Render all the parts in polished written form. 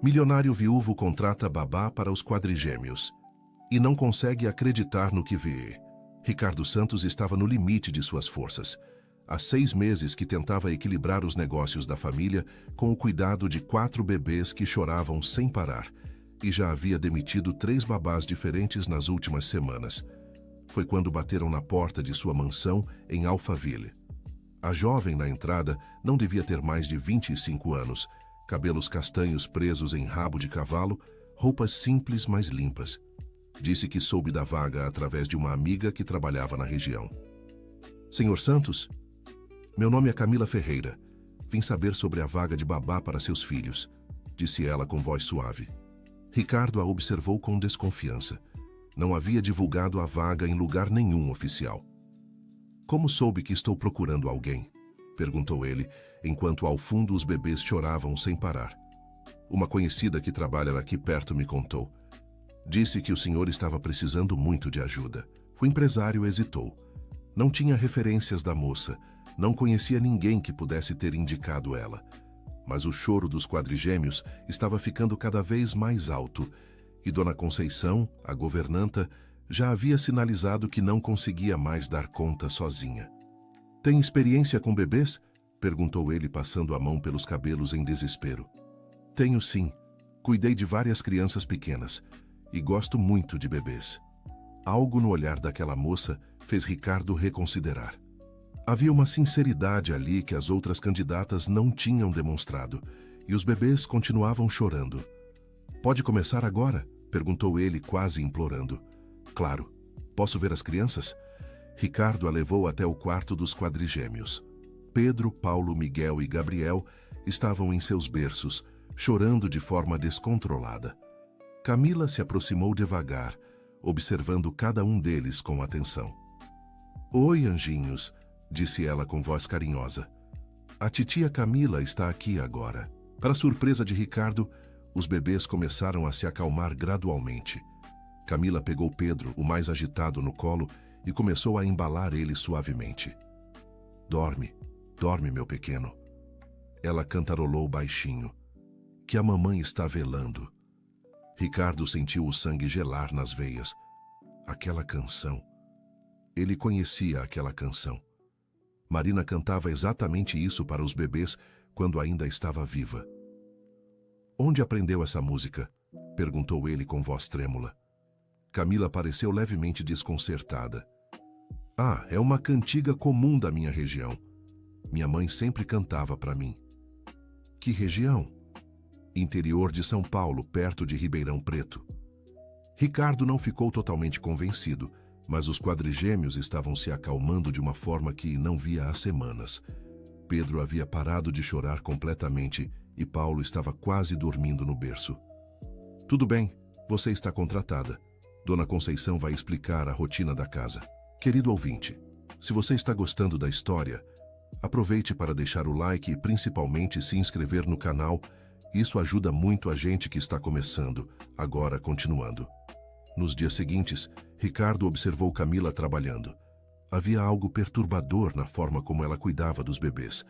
Milionário viúvo contrata babá para os quadrigêmeos e não consegue acreditar no que vê. Ricardo Santos estava no limite de suas forças. Há 6 meses que tentava equilibrar os negócios da família com o cuidado de 4 bebês que choravam sem parar e já havia demitido 3 babás diferentes nas últimas semanas. Foi quando bateram na porta de sua mansão em Alphaville. A jovem na entrada não devia ter mais de 25 anos, cabelos castanhos presos em rabo de cavalo, roupas simples, mas limpas. Disse que soube da vaga através de uma amiga que trabalhava na região. Senhor Santos? Meu nome é Camila Ferreira. Vim saber sobre a vaga de babá para seus filhos, disse ela com voz suave. Ricardo a observou com desconfiança. Não havia divulgado a vaga em lugar nenhum oficial. Como soube que estou procurando alguém? Perguntou ele, enquanto ao fundo os bebês choravam sem parar. Uma conhecida que trabalha aqui perto me contou. Disse que o senhor estava precisando muito de ajuda. O empresário hesitou. Não tinha referências da moça, não conhecia ninguém que pudesse ter indicado ela. Mas o choro dos quadrigêmeos estava ficando cada vez mais alto, e Dona Conceição, a governanta, já havia sinalizado que não conseguia mais dar conta sozinha. Tem experiência com bebês? Perguntou ele, passando a mão pelos cabelos em desespero. Tenho sim. Cuidei de várias crianças pequenas e gosto muito de bebês. Algo no olhar daquela moça fez Ricardo reconsiderar. Havia uma sinceridade ali que as outras candidatas não tinham demonstrado, e os bebês continuavam chorando. Pode começar agora? Perguntou ele, quase implorando. Claro. Posso ver as crianças? Ricardo a levou até o quarto dos quadrigêmeos. Pedro, Paulo, Miguel e Gabriel estavam em seus berços, chorando de forma descontrolada. Camila se aproximou devagar, observando cada um deles com atenção. Oi, anjinhos, disse ela com voz carinhosa. A titia Camila está aqui agora. Para surpresa de Ricardo, os bebês começaram a se acalmar gradualmente. Camila pegou Pedro, o mais agitado, no colo e começou a embalar ele suavemente. Dorme, dorme, meu pequeno. Ela cantarolou baixinho. Que a mamãe está velando. Ricardo sentiu o sangue gelar nas veias. Aquela canção. Ele conhecia aquela canção. Marina cantava exatamente isso para os bebês quando ainda estava viva. Onde aprendeu essa música? Perguntou ele com voz trêmula. Camila pareceu levemente desconcertada. Ah, é uma cantiga comum da minha região. Minha mãe sempre cantava para mim. Que região? Interior de São Paulo, perto de Ribeirão Preto. Ricardo não ficou totalmente convencido, mas os quadrigêmeos estavam se acalmando de uma forma que não via há semanas. Pedro havia parado de chorar completamente e Paulo estava quase dormindo no berço. Tudo bem, você está contratada. Dona Conceição vai explicar a rotina da casa. Querido ouvinte, se você está gostando da história, aproveite para deixar o like e principalmente se inscrever no canal. Isso ajuda muito a gente que está começando, agora continuando. Nos dias seguintes, Ricardo observou Camila trabalhando. Havia algo perturbador na forma como ela cuidava dos bebês.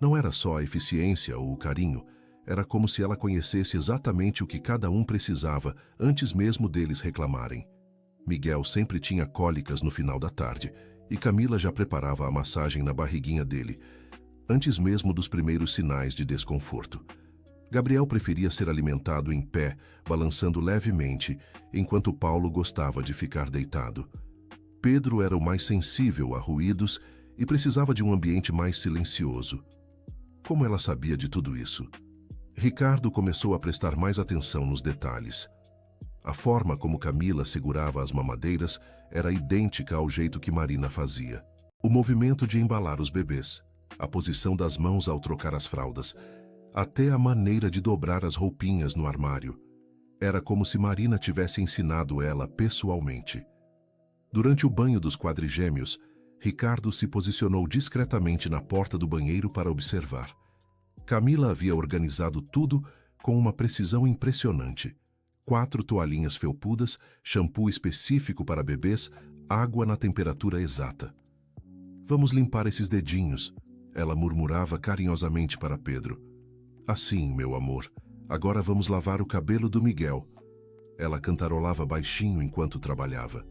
Não era só a eficiência ou o carinho, era como se ela conhecesse exatamente o que cada um precisava antes mesmo deles reclamarem. Miguel sempre tinha cólicas no final da tarde e Camila já preparava a massagem na barriguinha dele, antes mesmo dos primeiros sinais de desconforto. Gabriel preferia ser alimentado em pé, balançando levemente, enquanto Paulo gostava de ficar deitado. Pedro era o mais sensível a ruídos e precisava de um ambiente mais silencioso. Como ela sabia de tudo isso? Ricardo começou a prestar mais atenção nos detalhes. A forma como Camila segurava as mamadeiras era idêntica ao jeito que Marina fazia. O movimento de embalar os bebês, a posição das mãos ao trocar as fraldas, até a maneira de dobrar as roupinhas no armário. Era como se Marina tivesse ensinado ela pessoalmente. Durante o banho dos quadrigêmeos, Ricardo se posicionou discretamente na porta do banheiro para observar. Camila havia organizado tudo com uma precisão impressionante. 4 toalhinhas felpudas, shampoo específico para bebês, água na temperatura exata. Vamos limpar esses dedinhos, ela murmurava carinhosamente para Pedro. Assim, meu amor, Agora vamos lavar o cabelo do Miguel. Ela cantarolava baixinho enquanto trabalhava.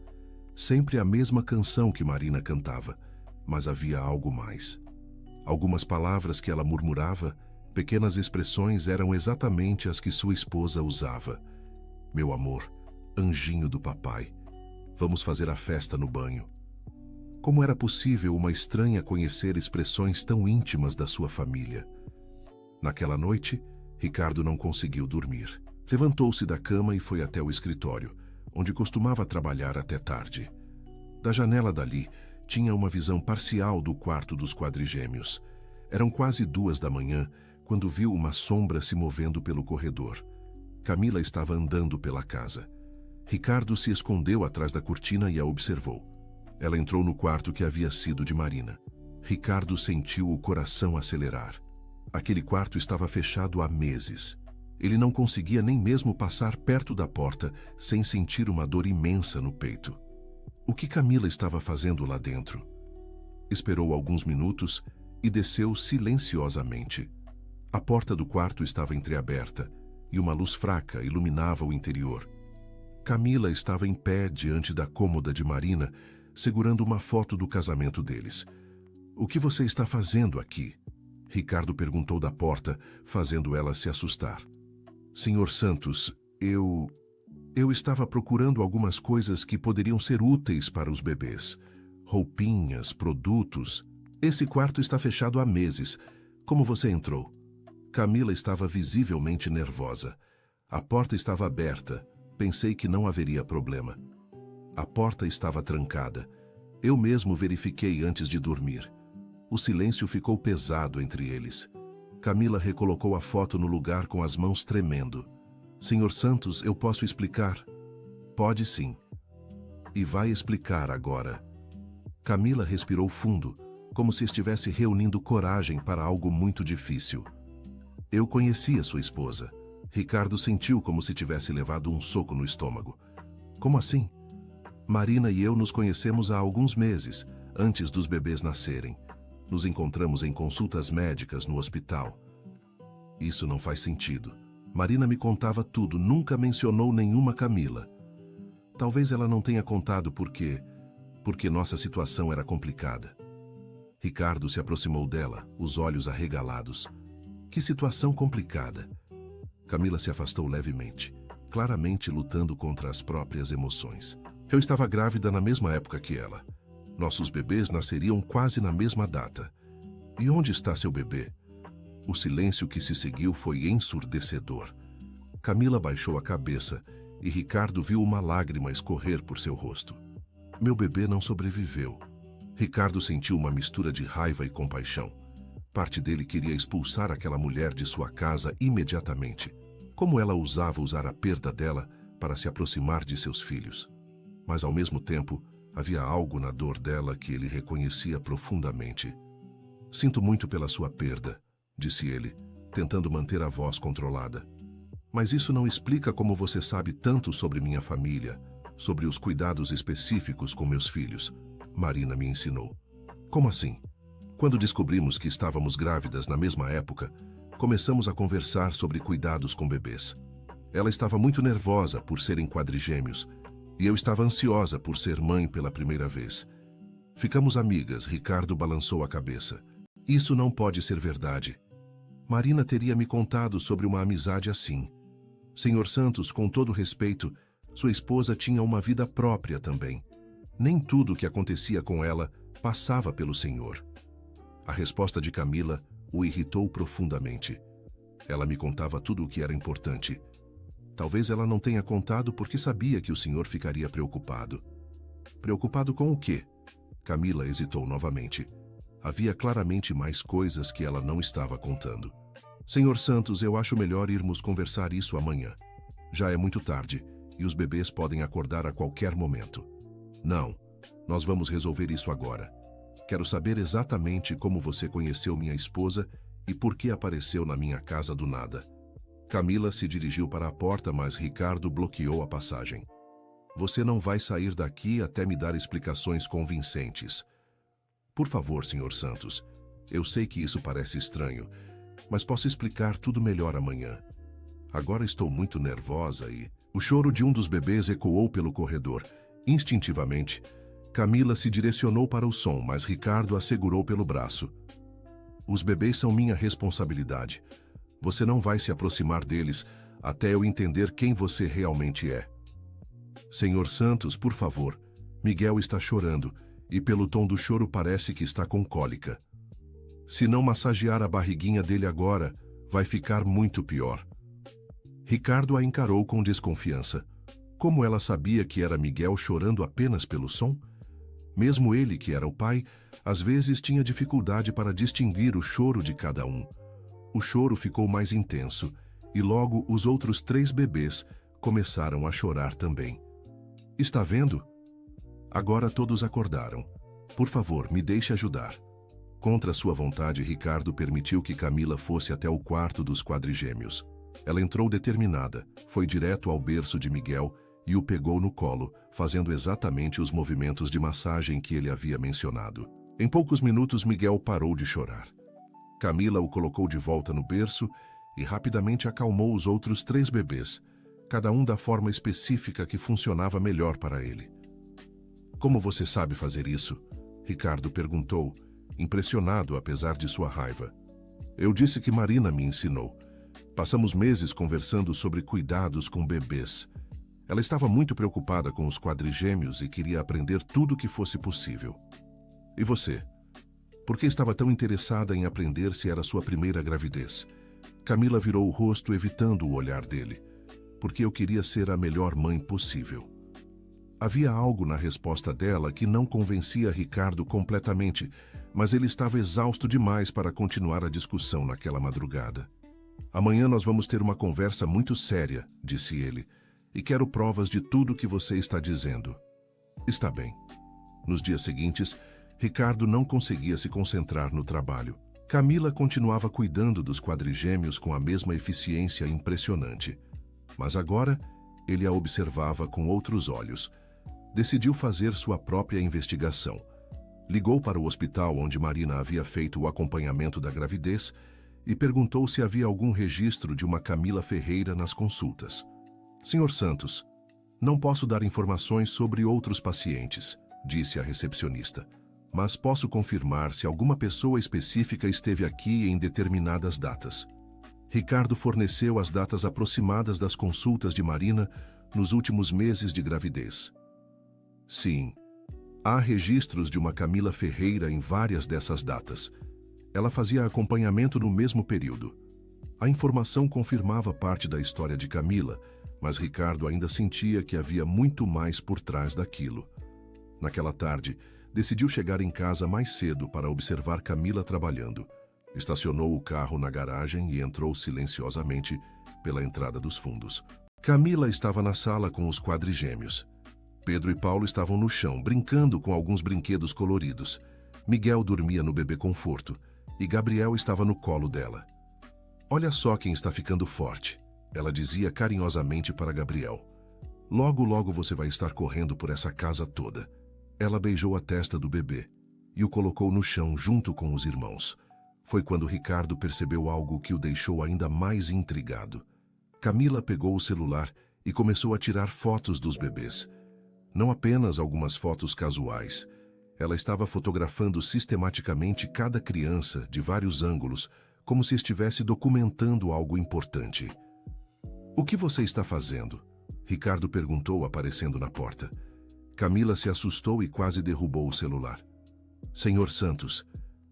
Sempre a mesma canção que Marina cantava, mas havia algo mais. Algumas palavras que ela murmurava, pequenas expressões, eram exatamente as que sua esposa usava. Meu amor, anjinho do papai, vamos fazer a festa no banho. Como era possível uma estranha conhecer expressões tão íntimas da sua família? Naquela noite, Ricardo não conseguiu dormir. Levantou-se da cama e foi até o escritório, onde costumava trabalhar até tarde. Da janela dali, tinha uma visão parcial do quarto dos quadrigêmeos. Eram quase 2 da manhã, quando viu uma sombra se movendo pelo corredor. Camila estava andando pela casa. Ricardo se escondeu atrás da cortina e a observou. Ela entrou no quarto que havia sido de Marina. Ricardo sentiu o coração acelerar. Aquele quarto estava fechado há meses. Ele não conseguia nem mesmo passar perto da porta sem sentir uma dor imensa no peito. O que Camila estava fazendo lá dentro? Esperou alguns minutos e desceu silenciosamente. A porta do quarto estava entreaberta e uma luz fraca iluminava o interior. Camila estava em pé diante da cômoda de Marina, segurando uma foto do casamento deles. "O que você está fazendo aqui?" Ricardo perguntou da porta, fazendo ela se assustar. "Senhor Santos, eu estava procurando algumas coisas que poderiam ser úteis para os bebês. Roupinhas, produtos. Esse quarto está fechado há meses. Como você entrou?" Camila estava visivelmente nervosa. A porta estava aberta. Pensei que não haveria problema. A porta estava trancada. Eu mesmo verifiquei antes de dormir. O silêncio ficou pesado entre eles. Camila recolocou a foto no lugar com as mãos tremendo. "Senhor Santos, eu posso explicar?" "Pode sim. E vai explicar agora." Camila respirou fundo, como se estivesse reunindo coragem para algo muito difícil. "Eu conhecia sua esposa." Ricardo sentiu como se tivesse levado um soco no estômago. "Como assim?" "Marina e eu nos conhecemos há alguns meses, antes dos bebês nascerem. Nos encontramos em consultas médicas no hospital." "Isso não faz sentido. Marina me contava tudo, nunca mencionou nenhuma Camila." "Talvez ela não tenha contado porque nossa situação era complicada." Ricardo se aproximou dela, os olhos arregalados. "Que situação complicada?" Camila se afastou levemente, claramente lutando contra as próprias emoções. "Eu estava grávida na mesma época que ela. Nossos bebês nasceriam quase na mesma data. E onde está seu bebê?" O silêncio que se seguiu foi ensurdecedor. Camila baixou a cabeça e Ricardo viu uma lágrima escorrer por seu rosto. "Meu bebê não sobreviveu." Ricardo sentiu uma mistura de raiva e compaixão. Parte dele queria expulsar aquela mulher de sua casa imediatamente. Como ela ousava usar a perda dela para se aproximar de seus filhos? Mas ao mesmo tempo, havia algo na dor dela que ele reconhecia profundamente. "Sinto muito pela sua perda", disse ele, tentando manter a voz controlada. "Mas isso não explica como você sabe tanto sobre minha família, sobre os cuidados específicos com meus filhos." Marina me ensinou. "Como assim?" "Quando descobrimos que estávamos grávidas na mesma época, começamos a conversar sobre cuidados com bebês. Ela estava muito nervosa por serem quadrigêmeos, e eu estava ansiosa por ser mãe pela primeira vez. Ficamos amigas." Ricardo balançou a cabeça. "Isso não pode ser verdade. Marina teria me contado sobre uma amizade assim. Senhor Santos, com todo respeito, sua esposa tinha uma vida própria também. Nem tudo o que acontecia com ela passava pelo senhor." A resposta de Camila o irritou profundamente. Ela me contava tudo o que era importante. Talvez ela não tenha contado porque sabia que o senhor ficaria preocupado. "Preocupado com o quê?" Camila hesitou novamente. Havia claramente mais coisas que ela não estava contando. "Senhor Santos, eu acho melhor irmos conversar isso amanhã. Já é muito tarde e os bebês podem acordar a qualquer momento." "Não, nós vamos resolver isso agora. Quero saber exatamente como você conheceu minha esposa e por que apareceu na minha casa do nada." Camila se dirigiu para a porta, mas Ricardo bloqueou a passagem. "Você não vai sair daqui até me dar explicações convincentes." "Por favor, Sr. Santos, eu sei que isso parece estranho, mas posso explicar tudo melhor amanhã." Agora estou muito nervosa e... O choro de um dos bebês ecoou pelo corredor. Instintivamente, Camila se direcionou para o som, mas Ricardo a segurou pelo braço. Os bebês são minha responsabilidade. Você não vai se aproximar deles até eu entender quem você realmente é. Senhor Santos, por favor. Miguel está chorando e pelo tom do choro parece que está com cólica. Se não massagear a barriguinha dele agora, vai ficar muito pior. Ricardo a encarou com desconfiança. Como ela sabia que era Miguel chorando apenas pelo som? Mesmo ele, que era o pai, às vezes tinha dificuldade para distinguir o choro de cada um. O choro ficou mais intenso, e logo os outros 3 bebês começaram a chorar também. Está vendo? Agora todos acordaram. Por favor, me deixe ajudar. Contra sua vontade, Ricardo permitiu que Camila fosse até o quarto dos quadrigêmeos. Ela entrou determinada, foi direto ao berço de Miguel e o pegou no colo, fazendo exatamente os movimentos de massagem que ele havia mencionado. Em poucos minutos, Miguel parou de chorar. Camila o colocou de volta no berço e rapidamente acalmou os outros 3 bebês, cada um da forma específica que funcionava melhor para ele. Como você sabe fazer isso? Ricardo perguntou, impressionado apesar de sua raiva. Eu disse que Marina me ensinou. Passamos meses conversando sobre cuidados com bebês. Ela estava muito preocupada com os quadrigêmeos e queria aprender tudo o que fosse possível. E você? Por que estava tão interessada em aprender se era sua primeira gravidez? Camila virou o rosto evitando o olhar dele. Porque eu queria ser a melhor mãe possível. Havia algo na resposta dela que não convencia Ricardo completamente, mas ele estava exausto demais para continuar a discussão naquela madrugada. Amanhã nós vamos ter uma conversa muito séria, disse ele, e quero provas de tudo que você está dizendo. Está bem. Nos dias seguintes, Ricardo não conseguia se concentrar no trabalho. Camila continuava cuidando dos quadrigêmeos com a mesma eficiência impressionante. Mas agora, ele a observava com outros olhos. Decidiu fazer sua própria investigação. Ligou para o hospital onde Marina havia feito o acompanhamento da gravidez e perguntou se havia algum registro de uma Camila Ferreira nas consultas. Senhor Santos, não posso dar informações sobre outros pacientes, disse a recepcionista, mas posso confirmar se alguma pessoa específica esteve aqui em determinadas datas. Ricardo forneceu as datas aproximadas das consultas de Marina nos últimos meses de gravidez. Sim, há registros de uma Camila Ferreira em várias dessas datas. Ela fazia acompanhamento no mesmo período. A informação confirmava parte da história de Camila, mas Ricardo ainda sentia que havia muito mais por trás daquilo. Naquela tarde, decidiu chegar em casa mais cedo para observar Camila trabalhando. Estacionou o carro na garagem e entrou silenciosamente pela entrada dos fundos. Camila estava na sala com os quadrigêmeos. Pedro e Paulo estavam no chão, brincando com alguns brinquedos coloridos. Miguel dormia no bebê conforto e Gabriel estava no colo dela. Olha só quem está ficando forte, ela dizia carinhosamente para Gabriel. Logo, logo você vai estar correndo por essa casa toda. Ela beijou a testa do bebê e o colocou no chão junto com os irmãos. Foi quando Ricardo percebeu algo que o deixou ainda mais intrigado. Camila pegou o celular e começou a tirar fotos dos bebês. Não apenas algumas fotos casuais. Ela estava fotografando sistematicamente cada criança de vários ângulos, como se estivesse documentando algo importante. O que você está fazendo? Ricardo perguntou, aparecendo na porta. Camila se assustou e quase derrubou o celular. Senhor Santos,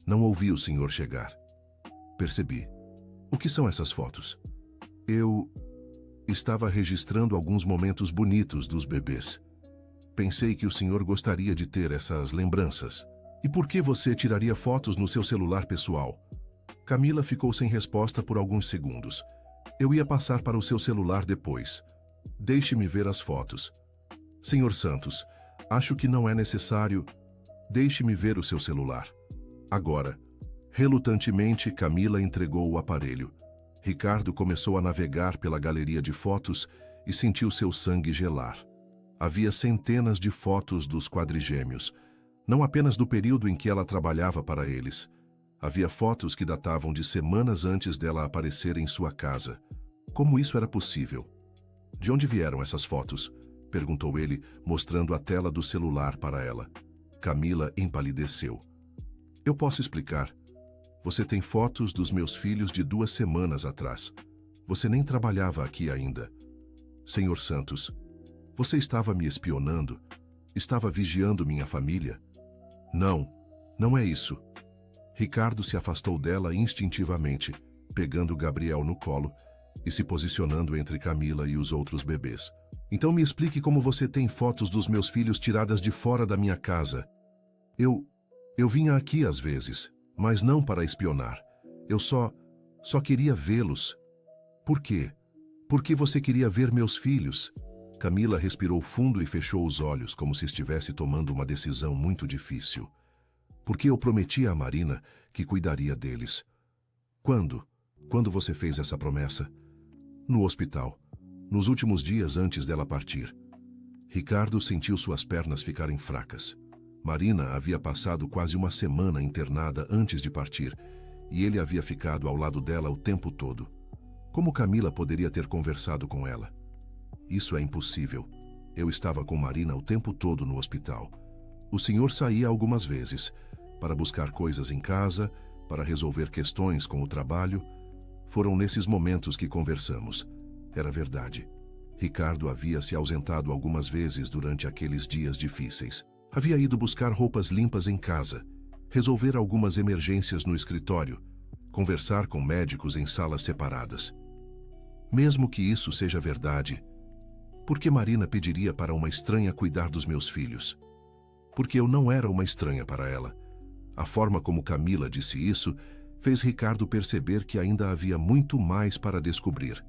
não ouvi o senhor chegar. Percebi. O que são essas fotos? Eu estava registrando alguns momentos bonitos dos bebês. Pensei que o senhor gostaria de ter essas lembranças. E por que você tiraria fotos no seu celular pessoal? Camila ficou sem resposta por alguns segundos. Eu ia passar para o seu celular depois. Deixe-me ver as fotos. Senhor Santos, acho que não é necessário. Deixe-me ver o seu celular. Agora. Relutantemente, Camila entregou o aparelho. Ricardo começou a navegar pela galeria de fotos e sentiu seu sangue gelar. Havia centenas de fotos dos quadrigêmeos, não apenas do período em que ela trabalhava para eles. Havia fotos que datavam de semanas antes dela aparecer em sua casa. Como isso era possível? De onde vieram essas fotos? Perguntou ele, mostrando a tela do celular para ela. Camila empalideceu. Eu posso explicar. Você tem fotos dos meus filhos de 2 semanas atrás. Você nem trabalhava aqui ainda. Senhor Santos, você estava me espionando? Estava vigiando minha família? Não, não é isso. Ricardo se afastou dela instintivamente, pegando Gabriel no colo e se posicionando entre Camila e os outros bebês. Então me explique como você tem fotos dos meus filhos tiradas de fora da minha casa. Eu vinha aqui às vezes, mas não para espionar. Eu só queria vê-los. Por quê? Por que você queria ver meus filhos? Camila respirou fundo e fechou os olhos como se estivesse tomando uma decisão muito difícil. Porque eu prometi a Marina que cuidaria deles. Quando? Quando você fez essa promessa? No hospital, nos últimos dias antes dela partir. Ricardo sentiu suas pernas ficarem fracas. Marina havia passado quase uma semana internada antes de partir, e ele havia ficado ao lado dela o tempo todo. Como Camila poderia ter conversado com ela? Isso é impossível. Eu estava com Marina o tempo todo no hospital. O senhor saía algumas vezes, para buscar coisas em casa, para resolver questões com o trabalho. Foram nesses momentos que conversamos. Era verdade. Ricardo havia se ausentado algumas vezes durante aqueles dias difíceis. Havia ido buscar roupas limpas em casa, resolver algumas emergências no escritório, conversar com médicos em salas separadas. Mesmo que isso seja verdade, por que Marina pediria para uma estranha cuidar dos meus filhos? Porque eu não era uma estranha para ela. A forma como Camila disse isso fez Ricardo perceber que ainda havia muito mais para descobrir.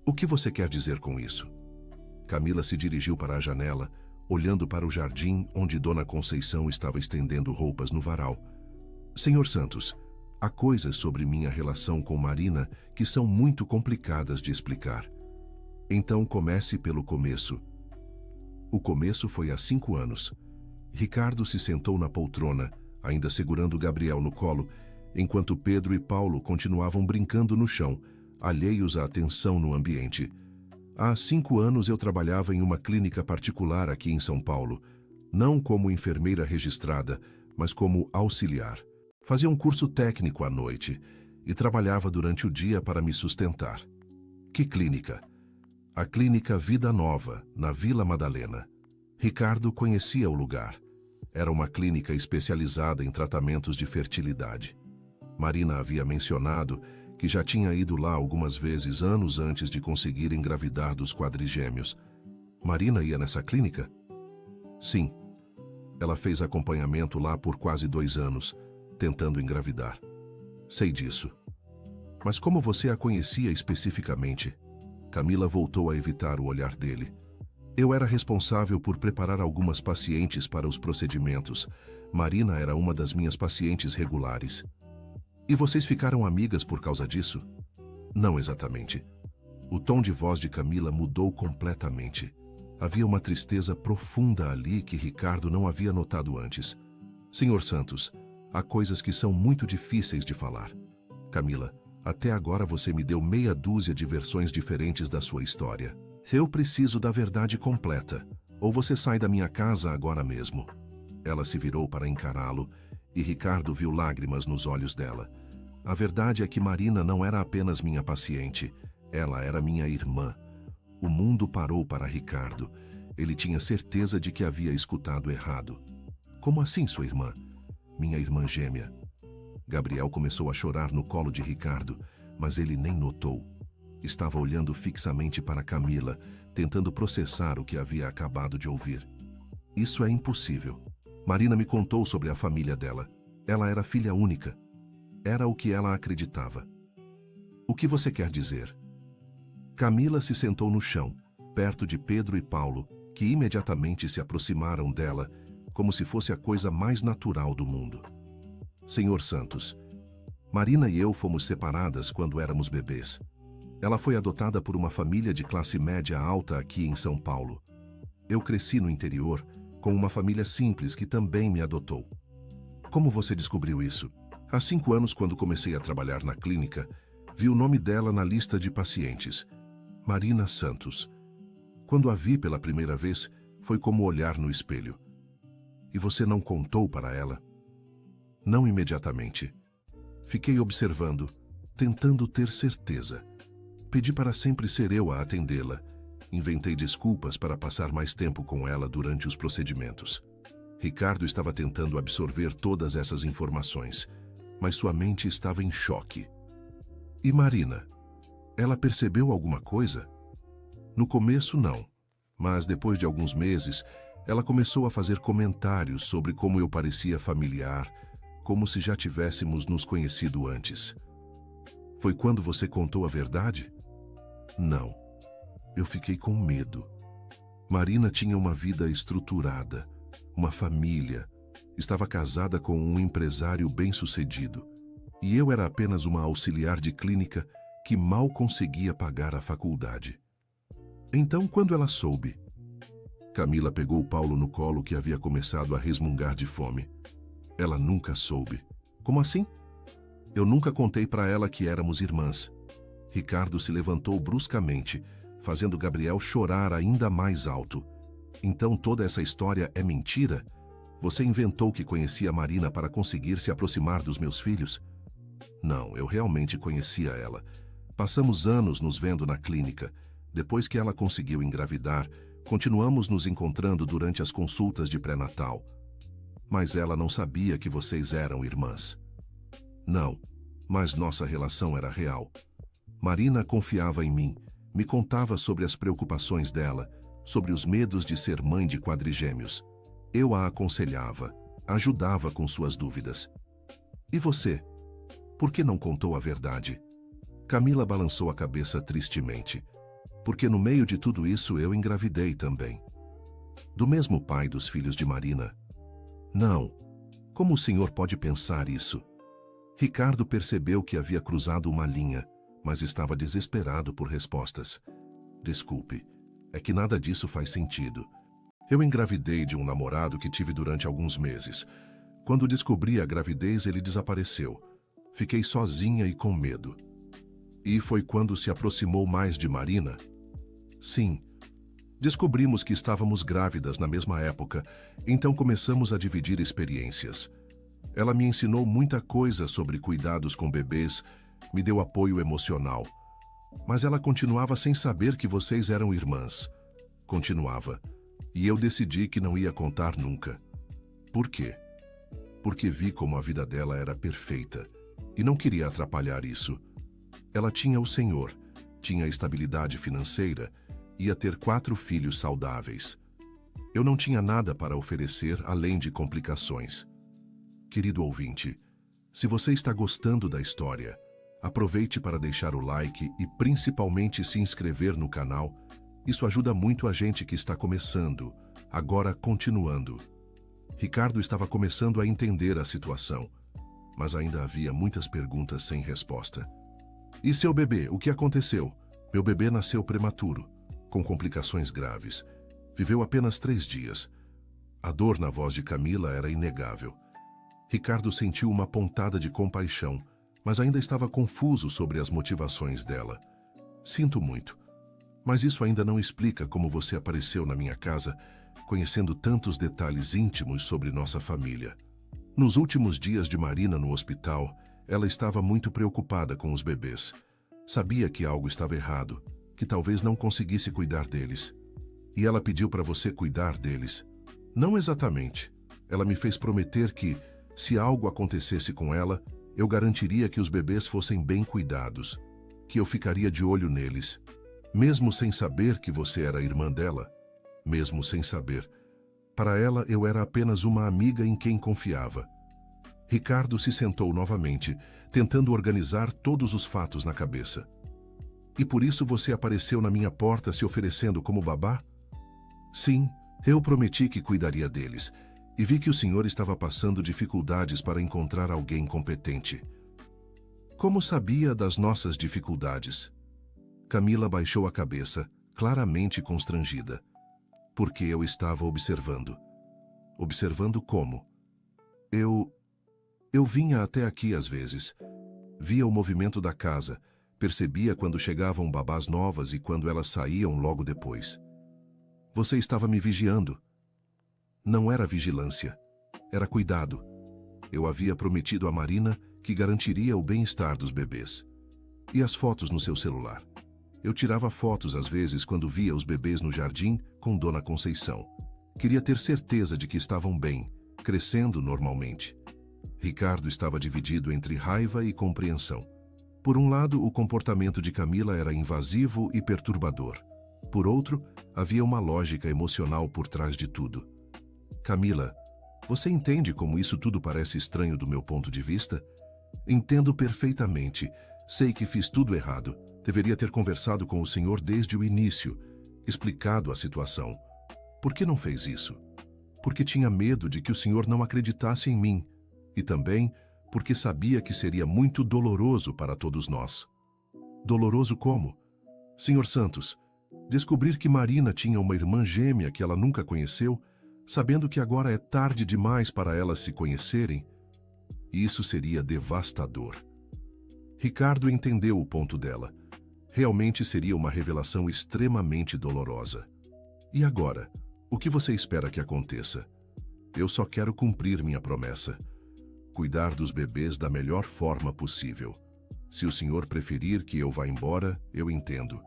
O que você quer dizer com isso? Camila se dirigiu para a janela, olhando para o jardim onde Dona Conceição estava estendendo roupas no varal. Senhor Santos, há coisas sobre minha relação com Marina que são muito complicadas de explicar. Então comece pelo começo. O começo foi há 5 anos. Ricardo se sentou na poltrona, ainda segurando Gabriel no colo, enquanto Pedro e Paulo continuavam brincando no chão, alheios à tensão no ambiente. Há 5 anos eu trabalhava em uma clínica particular aqui em São Paulo, não como enfermeira registrada, mas como auxiliar. Fazia um curso técnico à noite e trabalhava durante o dia para me sustentar. Que clínica? A Clínica Vida Nova, na Vila Madalena. Ricardo conhecia o lugar. Era uma clínica especializada em tratamentos de fertilidade. Marina havia mencionado que já tinha ido lá algumas vezes anos antes de conseguir engravidar dos quadrigêmeos. Marina ia nessa clínica? Sim. Ela fez acompanhamento lá por quase 2 anos, tentando engravidar. Sei disso. Mas como você a conhecia especificamente? Camila voltou a evitar o olhar dele. Eu era responsável por preparar algumas pacientes para os procedimentos. Marina era uma das minhas pacientes regulares. E vocês ficaram amigas por causa disso? Não exatamente. O tom de voz de Camila mudou completamente. Havia uma tristeza profunda ali que Ricardo não havia notado antes. Senhor Santos, há coisas que são muito difíceis de falar. Camila, até agora você me deu meia dúzia de versões diferentes da sua história. Eu preciso da verdade completa, ou você sai da minha casa agora mesmo. Ela se virou para encará-lo, e Ricardo viu lágrimas nos olhos dela. A verdade é que Marina não era apenas minha paciente, ela era minha irmã. O mundo parou para Ricardo. Ele tinha certeza de que havia escutado errado. Como assim, sua irmã? Minha irmã gêmea. Gabriel começou a chorar no colo de Ricardo, mas ele nem notou. Estava olhando fixamente para Camila, tentando processar o que havia acabado de ouvir. Isso é impossível. Marina me contou sobre a família dela. Ela era filha única. Era o que ela acreditava. O que você quer dizer? Camila se sentou no chão, perto de Pedro e Paulo, que imediatamente se aproximaram dela, como se fosse a coisa mais natural do mundo. Senhor Santos, Marina e eu fomos separadas quando éramos bebês. Ela foi adotada por uma família de classe média alta aqui em São Paulo. Eu cresci no interior, com uma família simples que também me adotou. Como você descobriu isso? Há 5 anos, quando comecei a trabalhar na clínica, Vi o nome dela na lista de pacientes. Marina Santos. Quando a vi pela primeira vez, foi como olhar no espelho. E você não contou para ela? Não imediatamente. Fiquei observando, tentando ter certeza. Pedi para sempre ser eu a atendê-la. Inventei desculpas para passar mais tempo com ela durante os procedimentos. Ricardo estava tentando absorver todas essas informações, mas sua mente estava em choque. E Marina? Ela percebeu alguma coisa? No começo, não. Mas depois de alguns meses, ela começou a fazer comentários sobre como eu parecia familiar, como se já tivéssemos nos conhecido antes. Foi quando você contou a verdade? Não. Eu fiquei com medo. Marina tinha uma vida estruturada, uma família, estava casada com um empresário bem-sucedido, e eu era apenas uma auxiliar de clínica que mal conseguia pagar a faculdade. Então, quando ela soube? Camila pegou Paulo no colo, que havia começado a resmungar de fome. Ela nunca soube. Como assim? Eu nunca contei para ela que éramos irmãs. Ricardo se levantou bruscamente, fazendo Gabriel chorar ainda mais alto. Então toda essa história é mentira? Você inventou que conhecia Marina para conseguir se aproximar dos meus filhos? Não, eu realmente conhecia ela. Passamos anos nos vendo na clínica. Depois que ela conseguiu engravidar, continuamos nos encontrando durante as consultas de pré-natal. Mas ela não sabia que vocês eram irmãs. Não, mas nossa relação era real. Marina confiava em mim, me contava sobre as preocupações dela, sobre os medos de ser mãe de quadrigêmeos. Eu a aconselhava, ajudava com suas dúvidas. E você? Por que não contou a verdade? Camila balançou a cabeça tristemente. Porque no meio de tudo isso eu engravidei também. Do mesmo pai dos filhos de Marina. Não. Como o senhor pode pensar isso? Ricardo percebeu que havia cruzado uma linha, mas estava desesperado por respostas. Desculpe. É que nada disso faz sentido. Eu engravidei de um namorado que tive durante alguns meses. Quando descobri a gravidez, ele desapareceu. Fiquei sozinha e com medo. E foi quando se aproximou mais de Marina? Sim. Descobrimos que estávamos grávidas na mesma época, então começamos a dividir experiências. Ela me ensinou muita coisa sobre cuidados com bebês, me deu apoio emocional. Mas ela continuava sem saber que vocês eram irmãs. Continuava. E eu decidi que não ia contar nunca. Por quê? Porque vi como a vida dela era perfeita e não queria atrapalhar isso. Ela tinha o Senhor, tinha estabilidade financeira, ia ter 4 filhos saudáveis. Eu não tinha nada para oferecer além de complicações. Querido ouvinte, se você está gostando da história, aproveite para deixar o like e principalmente se inscrever no canal. Isso ajuda muito a gente que está começando, agora continuando. Ricardo estava começando a entender a situação, mas ainda havia muitas perguntas sem resposta. E seu bebê, o que aconteceu? Meu bebê nasceu prematuro, com complicações graves. Viveu apenas 3 dias. A dor na voz de Camila era inegável. Ricardo sentiu uma pontada de compaixão, mas ainda estava confuso sobre as motivações dela. Sinto muito, mas isso ainda não explica como você apareceu na minha casa, conhecendo tantos detalhes íntimos sobre nossa família. Nos últimos dias de Marina no hospital, ela estava muito preocupada com os bebês. Sabia que algo estava errado, que talvez não conseguisse cuidar deles. E ela pediu para você cuidar deles. Não exatamente. Ela me fez prometer que, se algo acontecesse com ela, eu garantiria que os bebês fossem bem cuidados, que eu ficaria de olho neles. Mesmo sem saber que você era irmã dela, mesmo sem saber. Para ela, eu era apenas uma amiga em quem confiava. Ricardo se sentou novamente, tentando organizar todos os fatos na cabeça. E por isso você apareceu na minha porta se oferecendo como babá? Sim, eu prometi que cuidaria deles, e vi que o senhor estava passando dificuldades para encontrar alguém competente. Como sabia das nossas dificuldades? Camila baixou a cabeça, claramente constrangida. Porque eu estava observando. Observando como? Eu vinha até aqui às vezes. Via o movimento da casa, Percebia quando chegavam babás novas e quando elas saíam logo depois. Você estava me vigiando. Não era vigilância, era cuidado. Eu havia prometido a Marina que garantiria o bem-estar dos bebês. E as fotos no seu celular? Eu tirava fotos às vezes quando via os bebês no jardim com Dona Conceição. Queria ter certeza de que estavam bem, crescendo normalmente. Ricardo estava dividido entre raiva e compreensão. Por um lado, o comportamento de Camila era invasivo e perturbador. Por outro, havia uma lógica emocional por trás de tudo. Camila, você entende como isso tudo parece estranho do meu ponto de vista? Entendo perfeitamente. Sei que fiz tudo errado. Deveria ter conversado com o senhor desde o início, explicado a situação. Por que não fez isso? Porque tinha medo de que o senhor não acreditasse em mim. E também porque sabia que seria muito doloroso para todos nós. Doloroso como? Senhor Santos, descobrir que Marina tinha uma irmã gêmea que ela nunca conheceu, sabendo que agora é tarde demais para elas se conhecerem, isso seria devastador. Ricardo entendeu o ponto dela. Realmente seria uma revelação extremamente dolorosa. E agora, o que você espera que aconteça? Eu só quero cumprir minha promessa. Cuidar dos bebês da melhor forma possível. Se o senhor preferir que eu vá embora, eu entendo.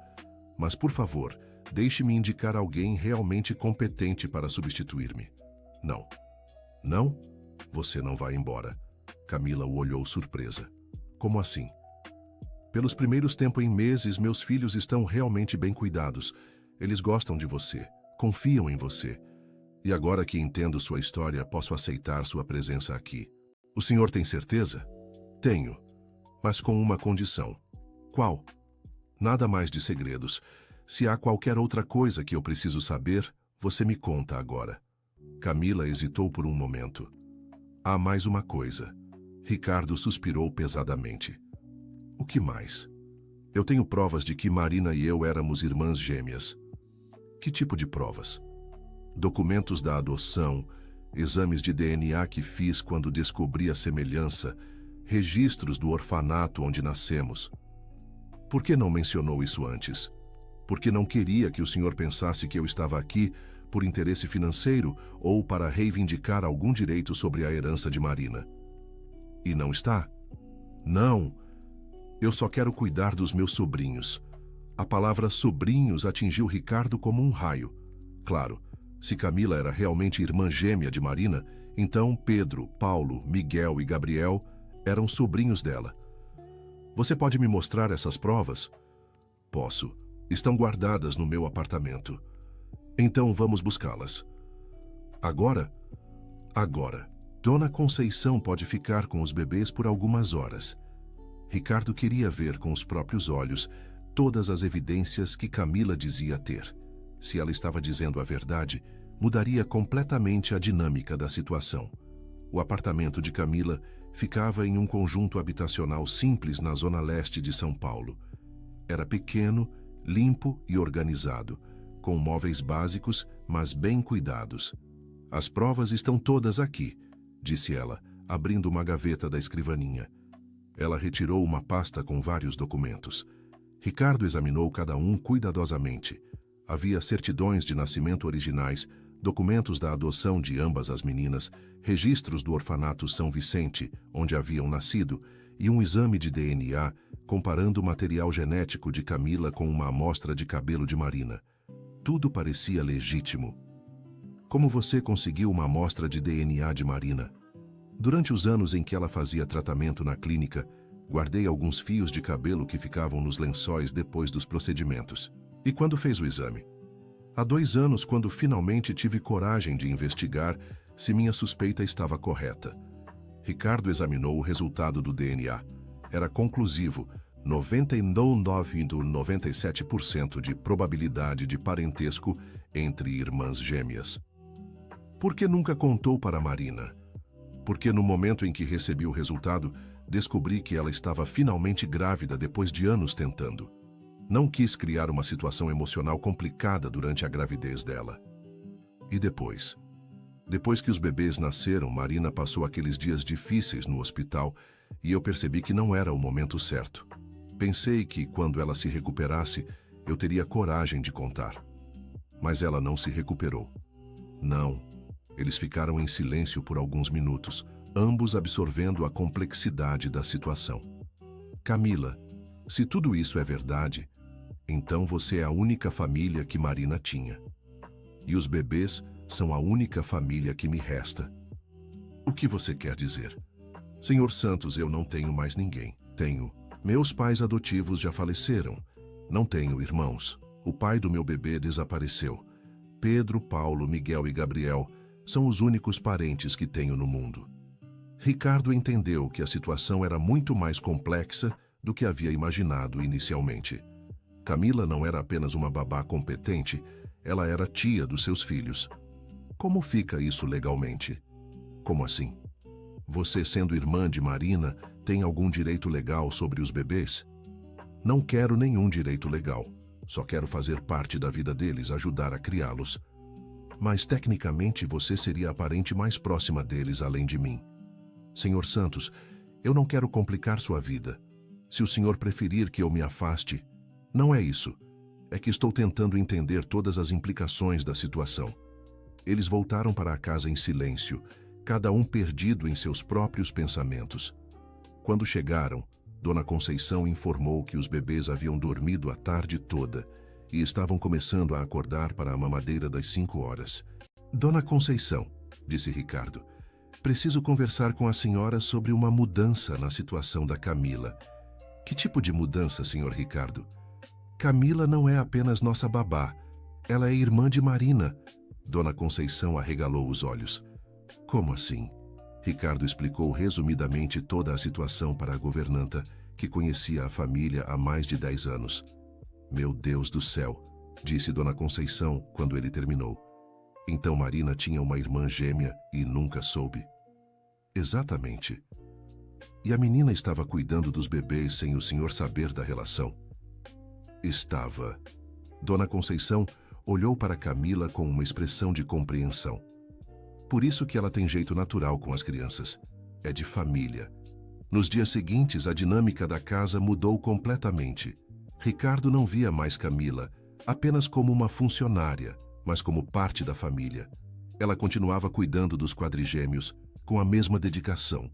Mas, por favor, deixe-me indicar alguém realmente competente para substituir-me. Não. Não? Você não vai embora. Camila o olhou surpresa. Como assim? Pelos primeiros tempos em meses, meus filhos estão realmente bem cuidados. Eles gostam de você, confiam em você. E agora que entendo sua história, posso aceitar sua presença aqui. O senhor tem certeza? Tenho, mas com uma condição. Qual? Nada mais de segredos. Se há qualquer outra coisa que eu preciso saber, você me conta agora. Camila hesitou por um momento. Há mais uma coisa. Ricardo suspirou pesadamente. O que mais? Eu tenho provas de que Marina e eu éramos irmãs gêmeas. Que tipo de provas? Documentos da adoção, exames de DNA que fiz quando descobri a semelhança, registros do orfanato onde nascemos. Por que não mencionou isso antes? Porque não queria que o senhor pensasse que eu estava aqui por interesse financeiro ou para reivindicar algum direito sobre a herança de Marina. E não está? Não. Eu só quero cuidar dos meus sobrinhos. A palavra sobrinhos atingiu Ricardo como um raio. Claro, se Camila era realmente irmã gêmea de Marina, então Pedro, Paulo, Miguel e Gabriel eram sobrinhos dela. Você pode me mostrar essas provas? Posso. Estão guardadas no meu apartamento. Então vamos buscá-las. Agora? Agora. Dona Conceição pode ficar com os bebês por algumas horas. Ricardo queria ver com os próprios olhos todas as evidências que Camila dizia ter. Se ela estava dizendo a verdade, mudaria completamente a dinâmica da situação. O apartamento de Camila ficava em um conjunto habitacional simples na zona leste de São Paulo. Era pequeno, limpo e organizado, com móveis básicos, mas bem cuidados. As provas estão todas aqui, disse ela, abrindo uma gaveta da escrivaninha. Ela retirou uma pasta com vários documentos. Ricardo examinou cada um cuidadosamente. Havia certidões de nascimento originais, documentos da adoção de ambas as meninas, registros do orfanato São Vicente, onde haviam nascido, e um exame de DNA comparando o material genético de Camila com uma amostra de cabelo de Marina. Tudo parecia legítimo. Como você conseguiu uma amostra de DNA de Marina? Durante os anos em que ela fazia tratamento na clínica, guardei alguns fios de cabelo que ficavam nos lençóis depois dos procedimentos. E quando fez o exame? Há 2 anos, quando finalmente tive coragem de investigar se minha suspeita estava correta. Ricardo examinou o resultado do DNA. Era conclusivo, 99,97% de probabilidade de parentesco entre irmãs gêmeas. Por que nunca contou para Marina? Porque no momento em que recebi o resultado, descobri que ela estava finalmente grávida depois de anos tentando. Não quis criar uma situação emocional complicada durante a gravidez dela. E depois? Depois que os bebês nasceram, Marina passou aqueles dias difíceis no hospital e eu percebi que não era o momento certo. Pensei que, quando ela se recuperasse, eu teria coragem de contar. Mas ela não se recuperou. Não. Eles ficaram em silêncio por alguns minutos, ambos absorvendo a complexidade da situação. Camila, se tudo isso é verdade, então você é a única família que Marina tinha. E os bebês são a única família que me resta. O que você quer dizer? Senhor Santos, eu não tenho mais ninguém. Tenho. Meus pais adotivos já faleceram. Não tenho irmãos. O pai do meu bebê desapareceu. Pedro, Paulo, Miguel e Gabriel são os únicos parentes que tenho no mundo. Ricardo entendeu que a situação era muito mais complexa do que havia imaginado inicialmente. Camila não era apenas uma babá competente, ela era tia dos seus filhos. Como fica isso legalmente? Como assim? Você, sendo irmã de Marina, tem algum direito legal sobre os bebês? Não quero nenhum direito legal. Só quero fazer parte da vida deles, ajudar a criá-los. Mas, tecnicamente, você seria a parente mais próxima deles, além de mim. Senhor Santos, eu não quero complicar sua vida. Se o senhor preferir que eu me afaste, não é isso. É que estou tentando entender todas as implicações da situação. Eles voltaram para a casa em silêncio, cada um perdido em seus próprios pensamentos. Quando chegaram, Dona Conceição informou que os bebês haviam dormido a tarde toda e estavam começando a acordar para a mamadeira das 5 horas. Dona Conceição, disse Ricardo, preciso conversar com a senhora sobre uma mudança na situação da Camila. Que tipo de mudança, senhor Ricardo? Camila não é apenas nossa babá. Ela é irmã de Marina. Dona Conceição arregalou os olhos. Como assim? Ricardo explicou resumidamente toda a situação para a governanta, que conhecia a família há mais de 10 anos. Meu Deus do céu, disse Dona Conceição quando ele terminou. Então Marina tinha uma irmã gêmea e nunca soube? Exatamente. E a menina estava cuidando dos bebês sem o senhor saber da relação? Estava. Dona Conceição olhou para Camila com uma expressão de compreensão. Por isso que ela tem jeito natural com as crianças. É de família. Nos dias seguintes, a dinâmica da casa mudou completamente. Ricardo não via mais Camila, apenas como uma funcionária, mas como parte da família. Ela continuava cuidando dos quadrigêmeos, com a mesma dedicação.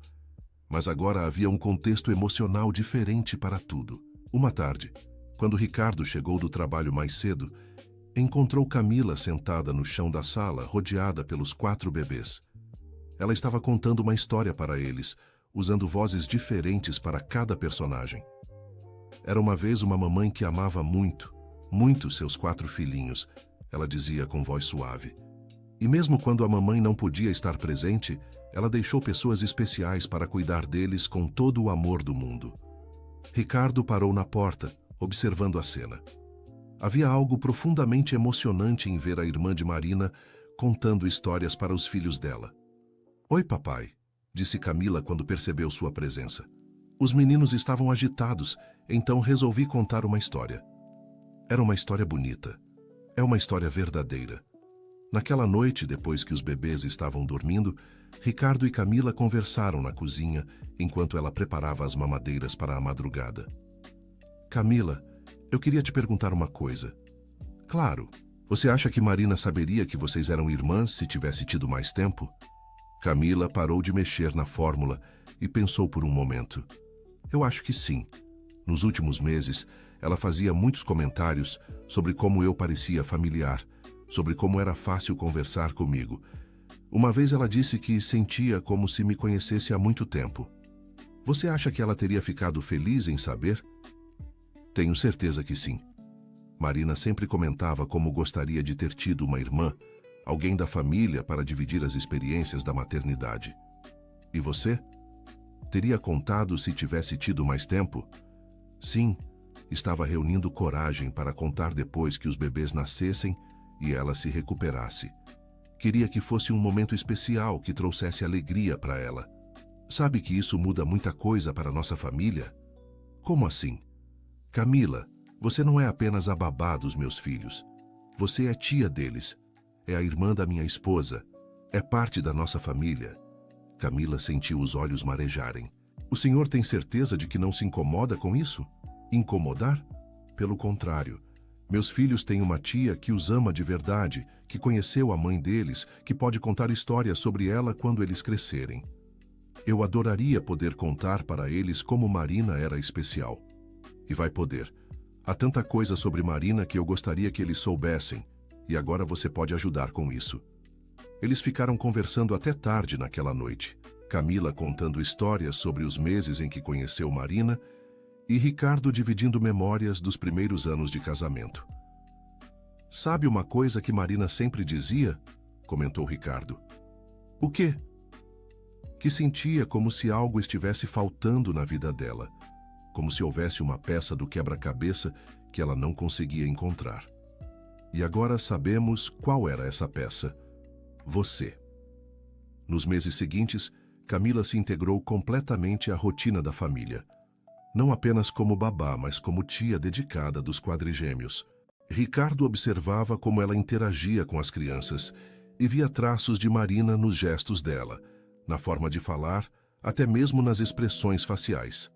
Mas agora havia um contexto emocional diferente para tudo. Uma tarde, quando Ricardo chegou do trabalho mais cedo, encontrou Camila sentada no chão da sala, rodeada pelos 4 bebês. Ela estava contando uma história para eles, usando vozes diferentes para cada personagem. Era uma vez uma mamãe que amava muito, muito seus 4 filhinhos, ela dizia com voz suave. E mesmo quando a mamãe não podia estar presente, ela deixou pessoas especiais para cuidar deles com todo o amor do mundo. Ricardo parou na porta, observando a cena. Havia algo profundamente emocionante em ver a irmã de Marina contando histórias para os filhos dela. Oi, papai, disse Camila quando percebeu sua presença. Os meninos estavam agitados, então resolvi contar uma história. Era uma história bonita. É uma história verdadeira. Naquela noite, depois que os bebês estavam dormindo, Ricardo e Camila conversaram na cozinha enquanto ela preparava as mamadeiras para a madrugada. Camila, eu queria te perguntar uma coisa. Claro, você acha que Marina saberia que vocês eram irmãs se tivesse tido mais tempo? Camila parou de mexer na fórmula e pensou por um momento. Eu acho que sim. Nos últimos meses, ela fazia muitos comentários sobre como eu parecia familiar, sobre como era fácil conversar comigo. Uma vez ela disse que sentia como se me conhecesse há muito tempo. Você acha que ela teria ficado feliz em saber? Tenho certeza que sim. Marina sempre comentava como gostaria de ter tido uma irmã, alguém da família para dividir as experiências da maternidade. E você? Teria contado se tivesse tido mais tempo? Sim, estava reunindo coragem para contar depois que os bebês nascessem e ela se recuperasse. Queria que fosse um momento especial que trouxesse alegria para ela. Sabe que isso muda muita coisa para nossa família? Como assim? Camila, você não é apenas a babá dos meus filhos. Você é tia deles. É a irmã da minha esposa. É parte da nossa família. Camila sentiu os olhos marejarem. O senhor tem certeza de que não se incomoda com isso? Incomodar? Pelo contrário. Meus filhos têm uma tia que os ama de verdade, que conheceu a mãe deles, que pode contar histórias sobre ela quando eles crescerem. Eu adoraria poder contar para eles como Marina era especial. E vai poder. Há tanta coisa sobre Marina que eu gostaria que eles soubessem, e agora você pode ajudar com isso. Eles ficaram conversando até tarde naquela noite. Camila contando histórias sobre os meses em que conheceu Marina e Ricardo dividindo memórias dos primeiros anos de casamento. Sabe uma coisa que Marina sempre dizia? Comentou Ricardo. O quê? Que sentia como se algo estivesse faltando na vida dela, como se houvesse uma peça do quebra-cabeça que ela não conseguia encontrar. E agora sabemos qual era essa peça. Você. Nos meses seguintes, Camila se integrou completamente à rotina da família. Não apenas como babá, mas como tia dedicada dos quadrigêmeos. Ricardo observava como ela interagia com as crianças e via traços de Marina nos gestos dela, na forma de falar, até mesmo nas expressões faciais.